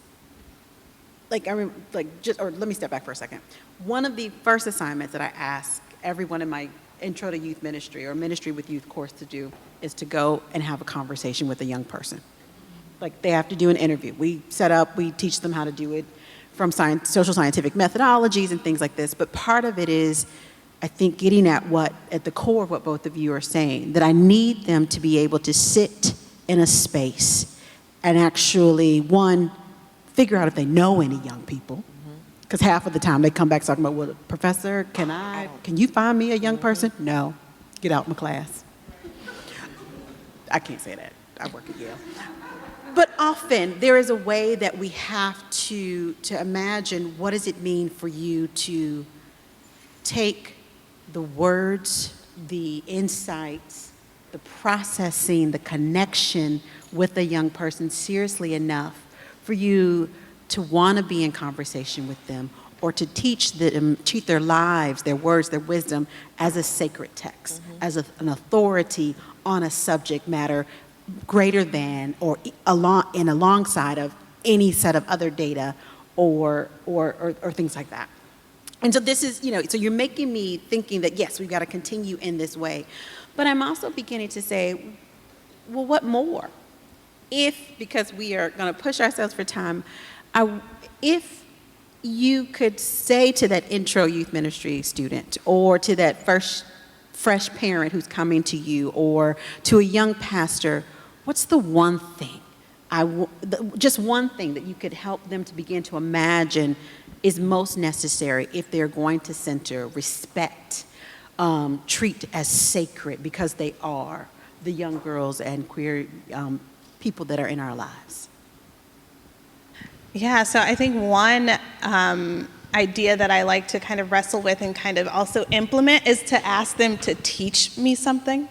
let me step back for a second. One of the first assignments that I ask everyone in my Intro to Youth Ministry or Ministry with Youth course to do is to go and have a conversation with a young person. Like, they have to do an interview. We teach them how to do it from social scientific methodologies and things like this. But part of it is, I think, getting at the core of what both of you are saying, that I need them to be able to sit in a space and actually, one, figure out if they know any young people. Because half of the time they come back talking about, well, professor, can you find me a young person? No, get out my class. I can't say that. I work at Yale. But often there is a way that we have to imagine, what does it mean for you to take the words, the insights, the processing, the connection with a young person seriously enough for you to want to be in conversation with them, or to teach their lives, their words, their wisdom as a sacred text, as an authority on a subject matter greater than or alongside of any set of other data or things like that. And so this is, so you're making me thinking that, yes, we've got to continue in this way. But I'm also beginning to say, well, what more? Because we are going to push ourselves for time, if you could say to that intro youth ministry student, or to that fresh parent who's coming to you, or to a young pastor, what's the one thing, just one thing that you could help them to begin to imagine is most necessary if they're going to center, respect, treat as sacred, because they are the young girls and queer people that are in our lives? Yeah, so I think one idea that I like to kind of wrestle with and kind of also implement is to ask them to teach me something.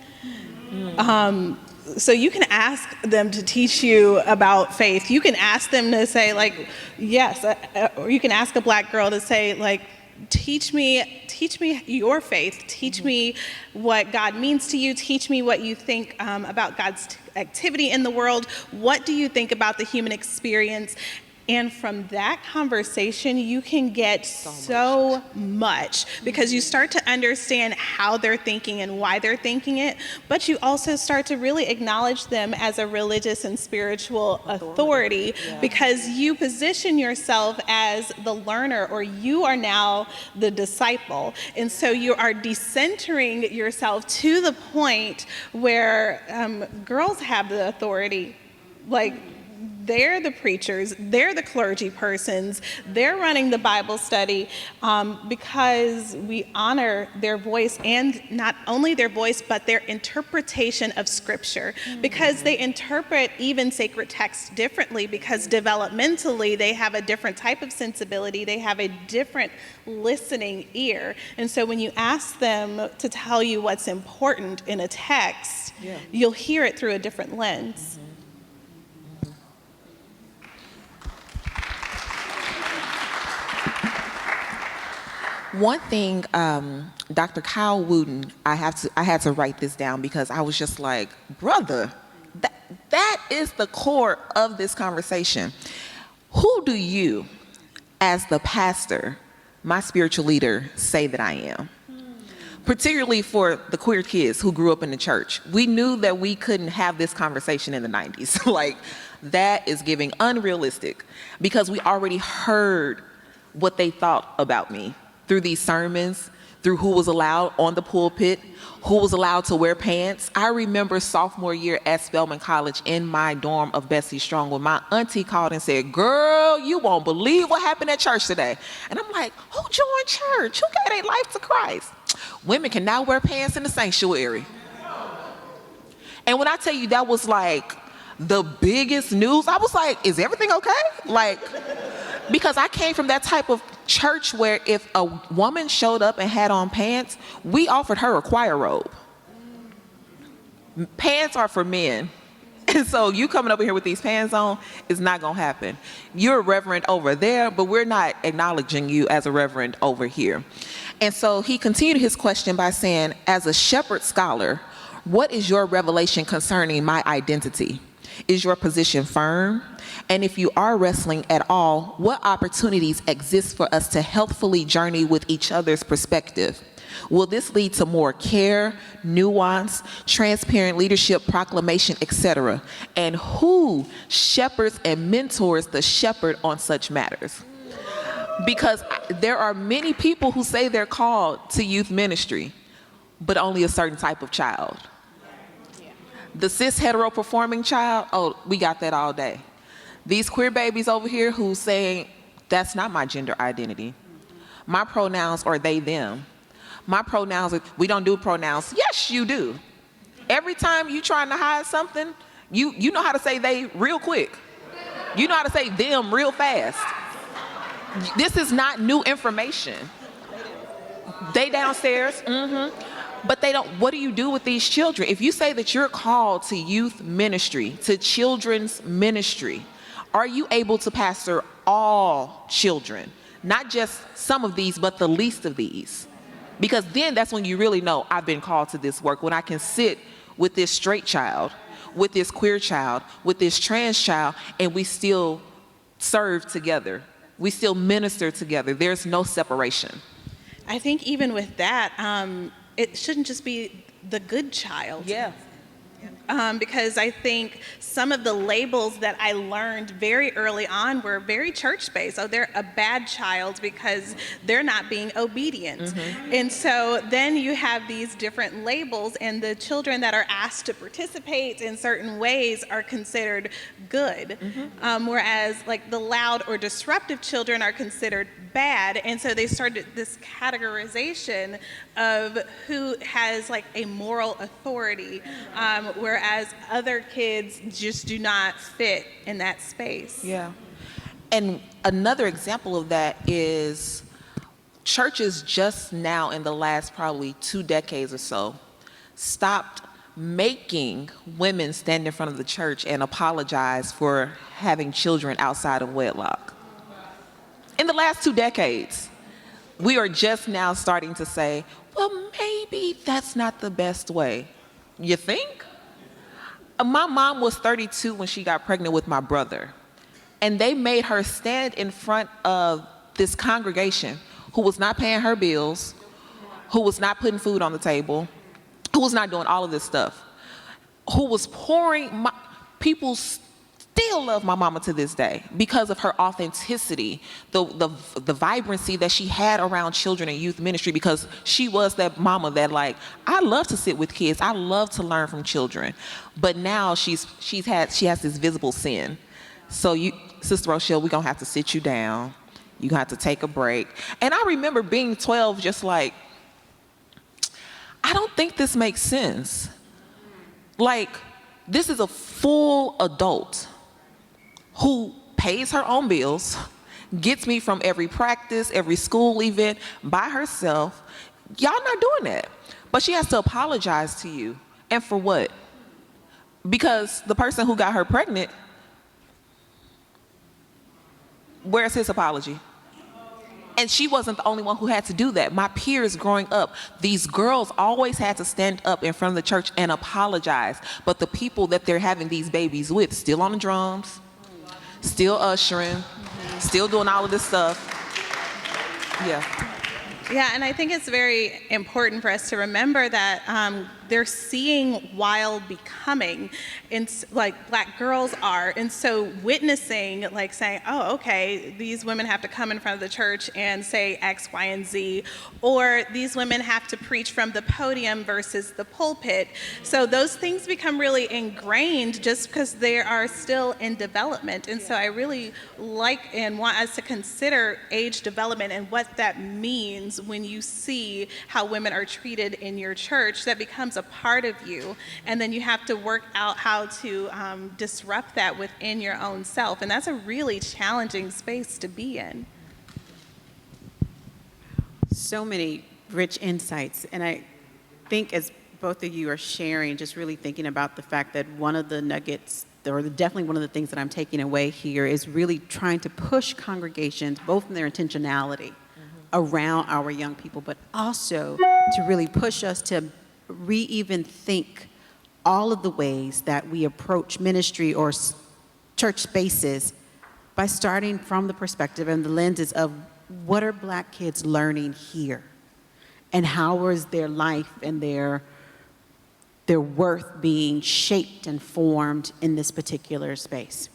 So you can ask them to teach you about faith. You can ask them to say, like, yes, or you can ask a Black girl to say, like, teach me your faith, teach me what God means to you, teach me what you think about God's activity in the world, what do you think about the human experience? And from that conversation, you can get so much because you start to understand how they're thinking and why they're thinking it, but you also start to really acknowledge them as a religious and spiritual authority because you position yourself as the learner, or you are now the disciple. And so you are decentering yourself to the point where girls have the authority. Like, they're the preachers, they're the clergy persons, they're running the Bible study because we honor their voice, and not only their voice, but their interpretation of Scripture. Because they interpret even sacred texts differently, because developmentally they have a different type of sensibility, they have a different listening ear. And so when you ask them to tell you what's important in a text, you'll hear it through a different lens. One thing, Dr. Kyle Wooten, I had to write this down because I was just like, brother, that is the core of this conversation. Who do you, as the pastor, my spiritual leader, say that I am? Particularly for the queer kids who grew up in the church. We knew that we couldn't have this conversation in the 90s. Like, that is giving unrealistic because we already heard what they thought about me through these sermons, through who was allowed on the pulpit, who was allowed to wear pants. I remember sophomore year at Spelman College in my dorm of Bessie Strong when my auntie called and said, girl, you won't believe what happened at church today. And I'm like, who joined church? Who gave their life to Christ? Women can now wear pants in the sanctuary. And when I tell you that was like the biggest news, I was like, is everything okay? Like, because I came from that type of church where if a woman showed up and had on pants, we offered her a choir robe. Pants are for men. And so you coming over here with these pants on is not going to happen. You're a reverend over there, but we're not acknowledging you as a reverend over here. And so he continued his question by saying, as a shepherd scholar, what is your revelation concerning my identity? Is your position firm? And if you are wrestling at all, what opportunities exist for us to healthfully journey with each other's perspective? Will this lead to more care, nuance, transparent leadership, proclamation, etc.? And who shepherds and mentors the shepherd on such matters? Because there are many people who say they're called to youth ministry, but only a certain type of child. The cis hetero performing child, oh, we got that all day. These queer babies over here who saying, that's not my gender identity. My pronouns are they, them. My pronouns, we don't do pronouns. Yes, you do. Every time you trying to hide something, you know how to say they real quick. You know how to say them real fast. This is not new information. They downstairs, But they don't, what do you do with these children? If you say that you're called to youth ministry, to children's ministry, are you able to pastor all children? Not just some of these, but the least of these. Because then that's when you really know I've been called to this work, when I can sit with this straight child, with this queer child, with this trans child, and we still serve together. We still minister together. There's no separation. I think even with that, it shouldn't just be the good child. Yeah. Because I think some of the labels that I learned very early on were very church-based. Oh, they're a bad child because they're not being obedient. And so then you have these different labels, and the children that are asked to participate in certain ways are considered good. Whereas like the loud or disruptive children are considered bad. And so they started this categorization of who has like a moral authority, whereas other kids just do not fit in that space. Yeah. And another example of that is churches just now in the last probably 2 decades or so stopped making women stand in front of the church and apologize for having children outside of wedlock. In the last 2 decades, we are just now starting to say, well, maybe that's not the best way. You think? My mom was 32 when she got pregnant with my brother. And they made her stand in front of this congregation who was not paying her bills, who was not putting food on the table, who was not doing all of this stuff, who was pouring, people still love my mama to this day because of her authenticity, the vibrancy that she had around children and youth ministry, because she was that mama that like, I love to sit with kids, I love to learn from children. But now she has this visible sin. So Sister Rochelle, we're gonna have to sit you down. You have to take a break. And I remember being 12, just like, I don't think this makes sense. Like, this is a full adult who pays her own bills, gets me from every practice, every school event by herself. Y'all not doing that. But she has to apologize to you. And for what? Because the person who got her pregnant, where's his apology? And she wasn't the only one who had to do that. My peers growing up, these girls always had to stand up in front of the church and apologize. But the people that they're having these babies with, still on the drums, still ushering, still doing all of this stuff. Yeah. Yeah, and I think it's very important for us to remember that they're seeing while becoming, like Black girls are, and so witnessing, like saying, oh, okay, these women have to come in front of the church and say X, Y, and Z, or these women have to preach from the podium versus the pulpit. So those things become really ingrained just because they are still in development. And so I really like and want us to consider age development and what that means when you see how women are treated in your church. That becomes a part of you, and then you have to work out how to disrupt that within your own self, and that's a really challenging space to be in. So many rich insights, and I think as both of you are sharing, just really thinking about the fact that one of the nuggets, or definitely one of the things that I'm taking away here, is really trying to push congregations, both in their intentionality around our young people, but also to really push us to re-even think all of the ways that we approach ministry or church spaces by starting from the perspective and the lenses of what are Black kids learning here, and how is their life and their worth being shaped and formed in this particular space.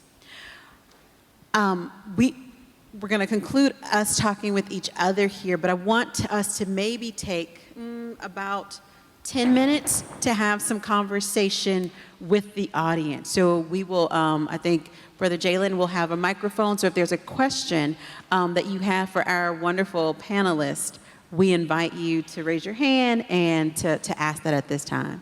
We're going to conclude us talking with each other here, but I want us to maybe take about 10 minutes to have some conversation with the audience. So we will, I think Brother Jalen will have a microphone, so if there's a question that you have for our wonderful panelists, we invite you to raise your hand and to ask that at this time.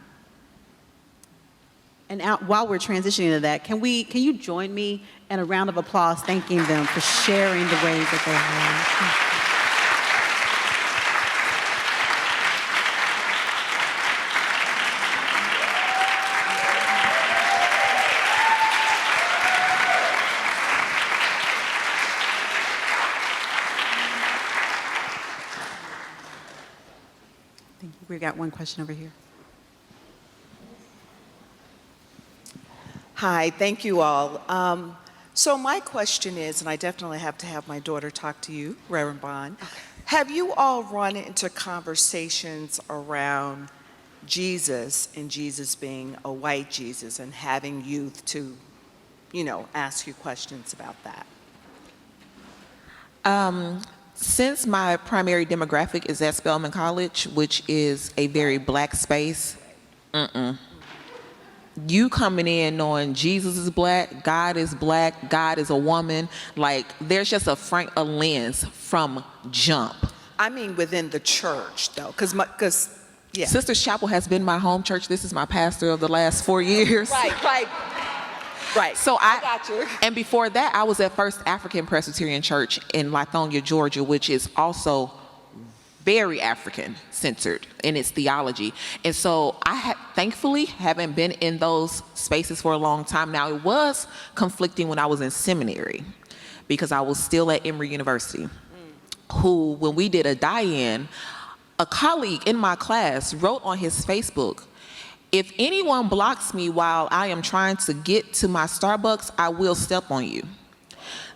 And while we're transitioning to that, can you join me in a round of applause thanking them for sharing the ways that they have? Thank you. We've got one question over here. Hi, thank you all. So my question is, and I definitely have to have my daughter talk to you, Reverend Bond. Okay. Have you all run into conversations around Jesus and Jesus being a white Jesus and having youth to, ask you questions about that? Since my primary demographic is at Spelman College, which is a very Black space, you coming in knowing Jesus is Black, God is a woman, like there's just a lens from jump. I mean within the church though, because yeah. Sister's Chapel has been my home church. This is my pastor of the last 4 years. Right. So I got you. And before that, I was at First African Presbyterian Church in Lithonia, Georgia, which is also very African-centered in its theology. And so I thankfully haven't been in those spaces for a long time now. It was conflicting when I was in seminary because I was still at Emory University. who, when we did a die-in, a colleague in my class wrote on his Facebook, "If anyone blocks me while I am trying to get to my Starbucks, I will step on you."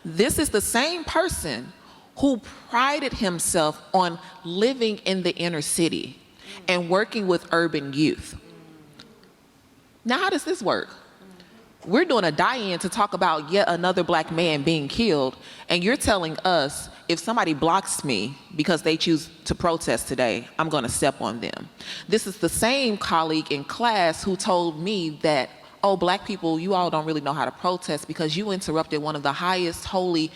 This is the same person who prided himself on living in the inner city and working with urban youth. Now, how does this work? We're doing a die-in to talk about yet another black man being killed, and you're telling us if somebody blocks me because they choose to protest today, I'm going to step on them. This is the same colleague in class who told me that, oh, black people, you all don't really know how to protest because you interrupted one of the highest holy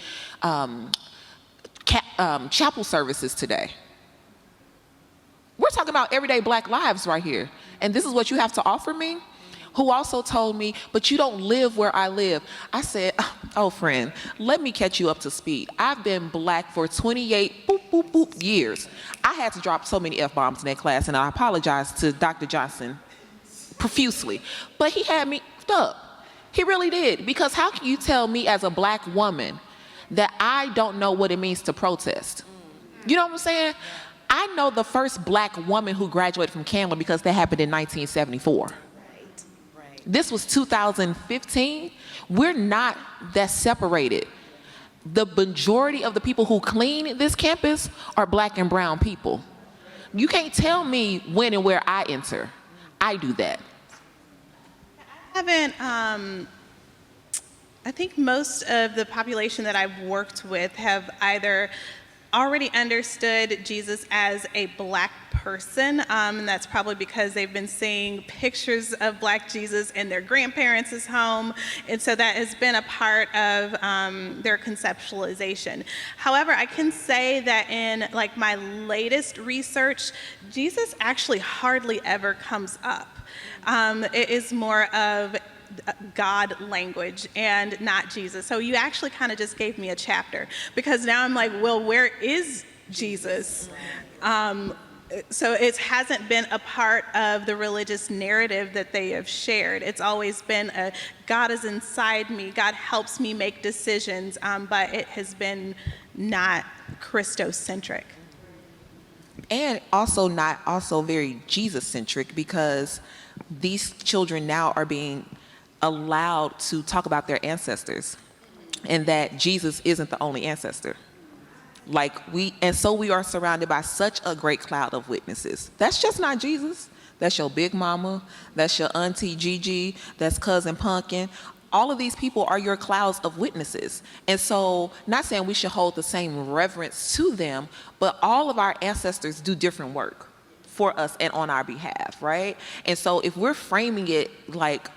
chapel services today. We're talking about everyday black lives right here, and this is what you have to offer me? Who also told me, but you don't live where I live. I said, oh friend, let me catch you up to speed. I've been black for 28 years. I had to drop so many F-bombs in that class, and I apologize to Dr. Johnson profusely. But he had me up. He really did. Because how can you tell me as a black woman that I don't know what it means to protest? You know what I'm saying? I know the first black woman who graduated from Candler because that happened in 1974. This was 2015. We're not that separated. The majority of the people who clean this campus are black and brown people. You can't tell me when and where I enter. I do that. I think most of the population that I've worked with have either already understood Jesus as a black person, and that's probably because they've been seeing pictures of black Jesus in their grandparents' home, and so that has been a part of their conceptualization. However, I can say that in like my latest research, Jesus actually hardly ever comes up. It is more of God language and not Jesus. So you actually kind of just gave me a chapter, because now I'm like, well, where is Jesus? So it hasn't been a part of the religious narrative that they have shared. It's always been a God is inside me, God helps me make decisions, but it has been not Christocentric. And also not also very Jesus-centric, because these children now are being allowed to talk about their ancestors, and that Jesus isn't the only ancestor. So we are surrounded by such a great cloud of witnesses. That's just not Jesus. That's your big mama, that's your auntie Gigi, that's cousin Pumpkin. All of these people are your clouds of witnesses. And so, not saying we should hold the same reverence to them, but all of our ancestors do different work for us and on our behalf, right? And so if we're framing it like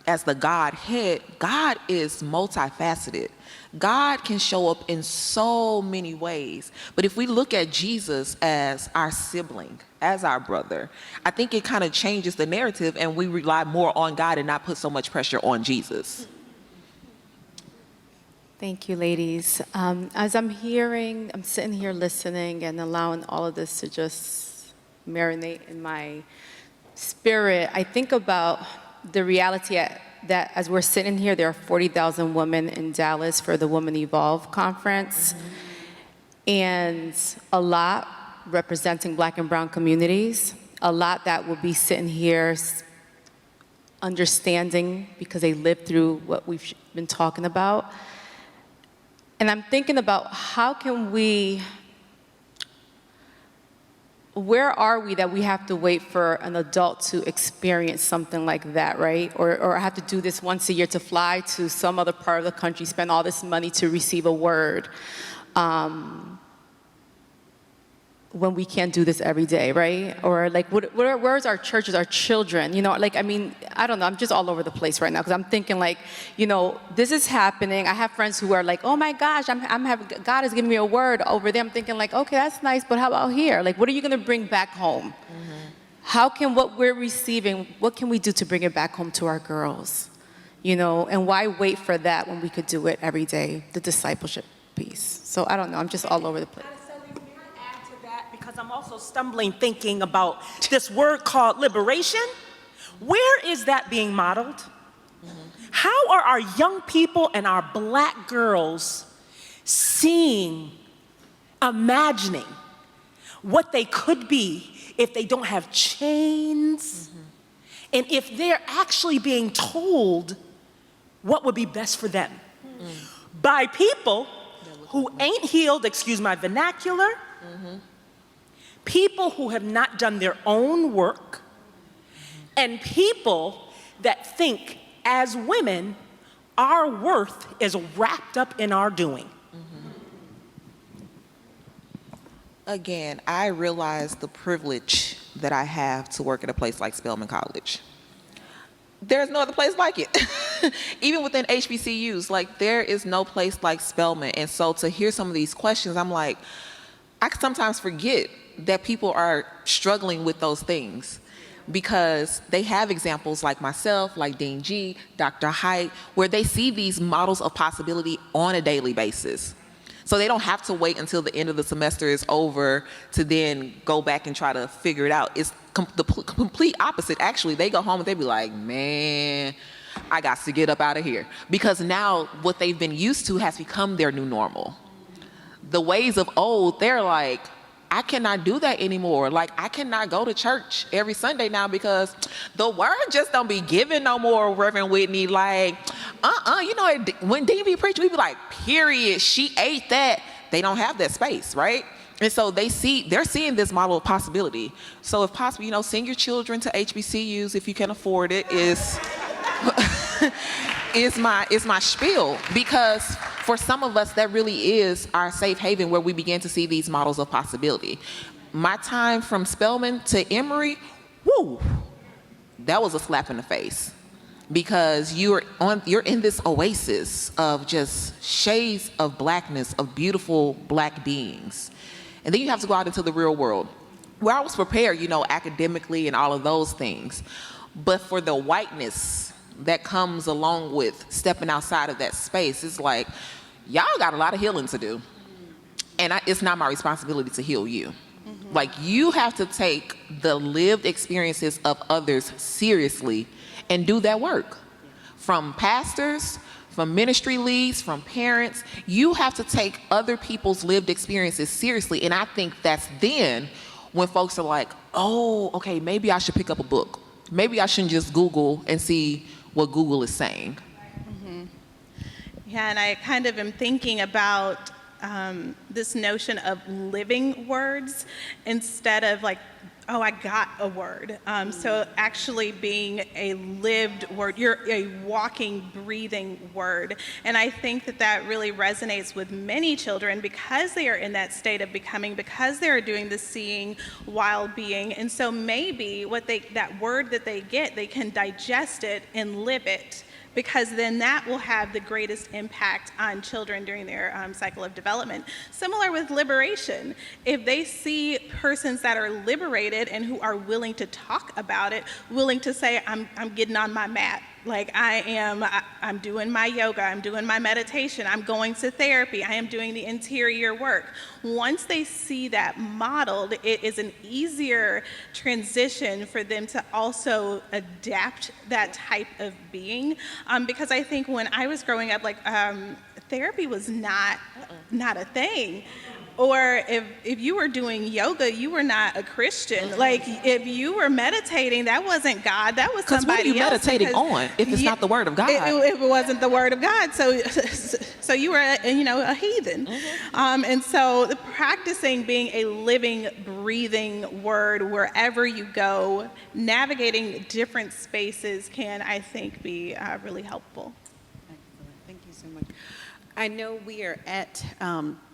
as the Godhead, God is multifaceted. God can show up in so many ways. But if we look at Jesus as our sibling, as our brother, I think it kind of changes the narrative, and we rely more on God and not put so much pressure on Jesus. Thank you, ladies. As I'm sitting here listening and allowing all of this to just marinate in my spirit, I think about the reality that as we're sitting here, there are 40,000 women in Dallas for the Women Evolve conference, and a lot representing black and brown communities, a lot that will be sitting here understanding because they lived through what we've been talking about. And I'm thinking about where are we that we have to wait for an adult to experience something like that, right? Or have to do this once a year, to fly to some other part of the country, spend all this money to receive a word, when we can't do this every day, right? Or like, where's our churches, our children? You know, like, I mean, I don't know, I'm just all over the place right now, because I'm thinking like, you know, this is happening. I have friends who are like, oh my gosh, God is giving me a word over there. I'm thinking like, okay, that's nice, but how about here? Like, what are you gonna bring back home? How can what we're receiving, what can we do to bring it back home to our girls? You know, and why wait for that when we could do it every day, the discipleship piece? So I don't know, I'm just all over the place. Because I'm also stumbling thinking about this word called liberation. Where is that being modeled? How are our young people and our black girls seeing imagining what they could be if they don't have chains, and if they're actually being told what would be best for them by people who ain't healed, excuse my vernacular, people who have not done their own work, and people that think, as women, our worth is wrapped up in our doing. Again, I realize the privilege that I have to work at a place like Spelman College. There's no other place like it. Even within HBCUs, like, there is no place like Spelman. And so to hear some of these questions, I'm like, I sometimes forget that people are struggling with those things, because they have examples like myself, like Dean G, Dr. Height, where they see these models of possibility on a daily basis. So they don't have to wait until the end of the semester is over to then go back and try to figure it out. It's the complete opposite. Actually, they go home and they be like, man, I got to get up out of here. Because now what they've been used to has become their new normal. The ways of old, they're like, I cannot do that anymore. Like, I cannot go to church every Sunday now because the word just don't be given no more, Reverend Whitney. Like, you know, when Dean be preaching, we be like, period, she ate that. They don't have that space, right? And so they're seeing this model of possibility. So if possible, you know, send your children to HBCUs if you can afford it, is my spiel. Because for some of us, that really is our safe haven where we begin to see these models of possibility. My time from Spelman to Emory, woo, that was a slap in the face. Because you're in this oasis of just shades of blackness, of beautiful black beings. And then you have to go out into the real world, where I was prepared, you know, academically and all of those things. But for the whiteness that comes along with stepping outside of that space, it's like, y'all got a lot of healing to do. And it's not my responsibility to heal you. Like, you have to take the lived experiences of others seriously and do that work. From pastors, from ministry leads, from parents, you have to take other people's lived experiences seriously. And I think that's then when folks are like, oh, okay, maybe I should pick up a book. Maybe I shouldn't just Google and see what Google is saying. Yeah, and I kind of am thinking about this notion of living words instead of like, oh, I got a word. So actually being a lived word, you're a walking, breathing word. And I think that that really resonates with many children because they are in that state of becoming, because they're doing the seeing while being. And so maybe that word that they get, they can digest it and live it, because then that will have the greatest impact on children during their cycle of development. Similar with liberation. If they see persons that are liberated and who are willing to talk about it, willing to say, I'm getting on my mat, like I'm doing my yoga, I'm doing my meditation, I'm going to therapy, I am doing the interior work. Once they see that modeled, it is an easier transition for them to also adapt that type of being. Because I think when I was growing up, like therapy was not a thing. Or if you were doing yoga, you were not a Christian. Like, if you were meditating, that wasn't God, that was somebody else. Because what are you meditating on if it's not the word of God? If it wasn't the word of God. So you were, a heathen. And so practicing being a living, breathing word wherever you go, navigating different spaces can, I think, be really helpful. Excellent. Thank you so much. I know we are at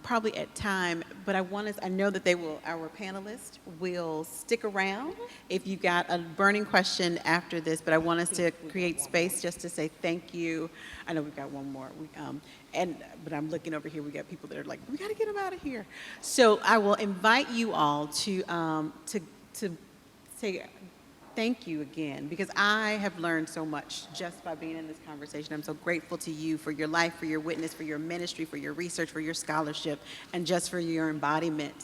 probably at time, but I know that our panelists will stick around if you've got a burning question after this, but I want us to create space just to say thank you. I know we've got one more, but I'm looking over here, we got people that are like, we got to get them out of here. So I will invite you all to say thank you again, because I have learned so much just by being in this conversation. I'm so grateful to you for your life, for your witness, for your ministry, for your research, for your scholarship, and just for your embodiment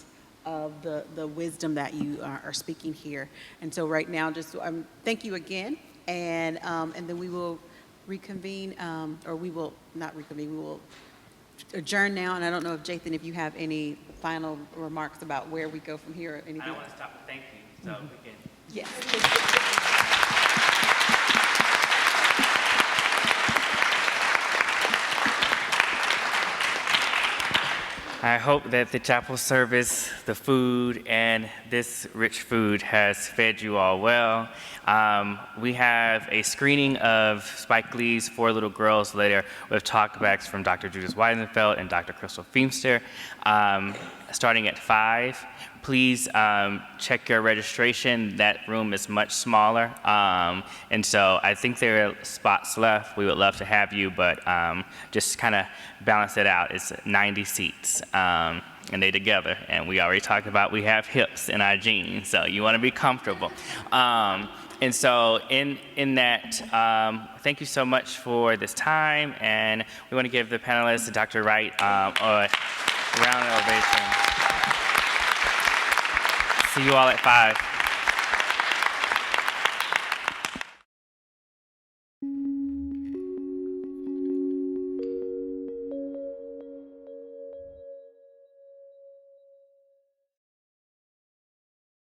of the wisdom that you are speaking here. And so right now, just thank you again, and then we will reconvene, or we will not reconvene, we will adjourn now, and I don't know if Jathan, if you have any final remarks about where we go from here or anything. I don't want to stop and thank you, so we can. Yes. I hope that the chapel service, the food, and this rich food has fed you all well. We have a screening of Spike Lee's Four Little Girls later with talkbacks from Dr. Judith Weisenfeld and Dr. Crystal Feimster, starting at 5. Please check your registration. That room is much smaller. And so I think there are spots left. We would love to have you, but just kind of balance it out. It's 90 seats. And they together. And we already talked about we have hips in our jeans, so you want to be comfortable. And so in that, thank you so much for this time. And we want to give the panelists, Dr. Wright, a round of ovation. See you all at 5.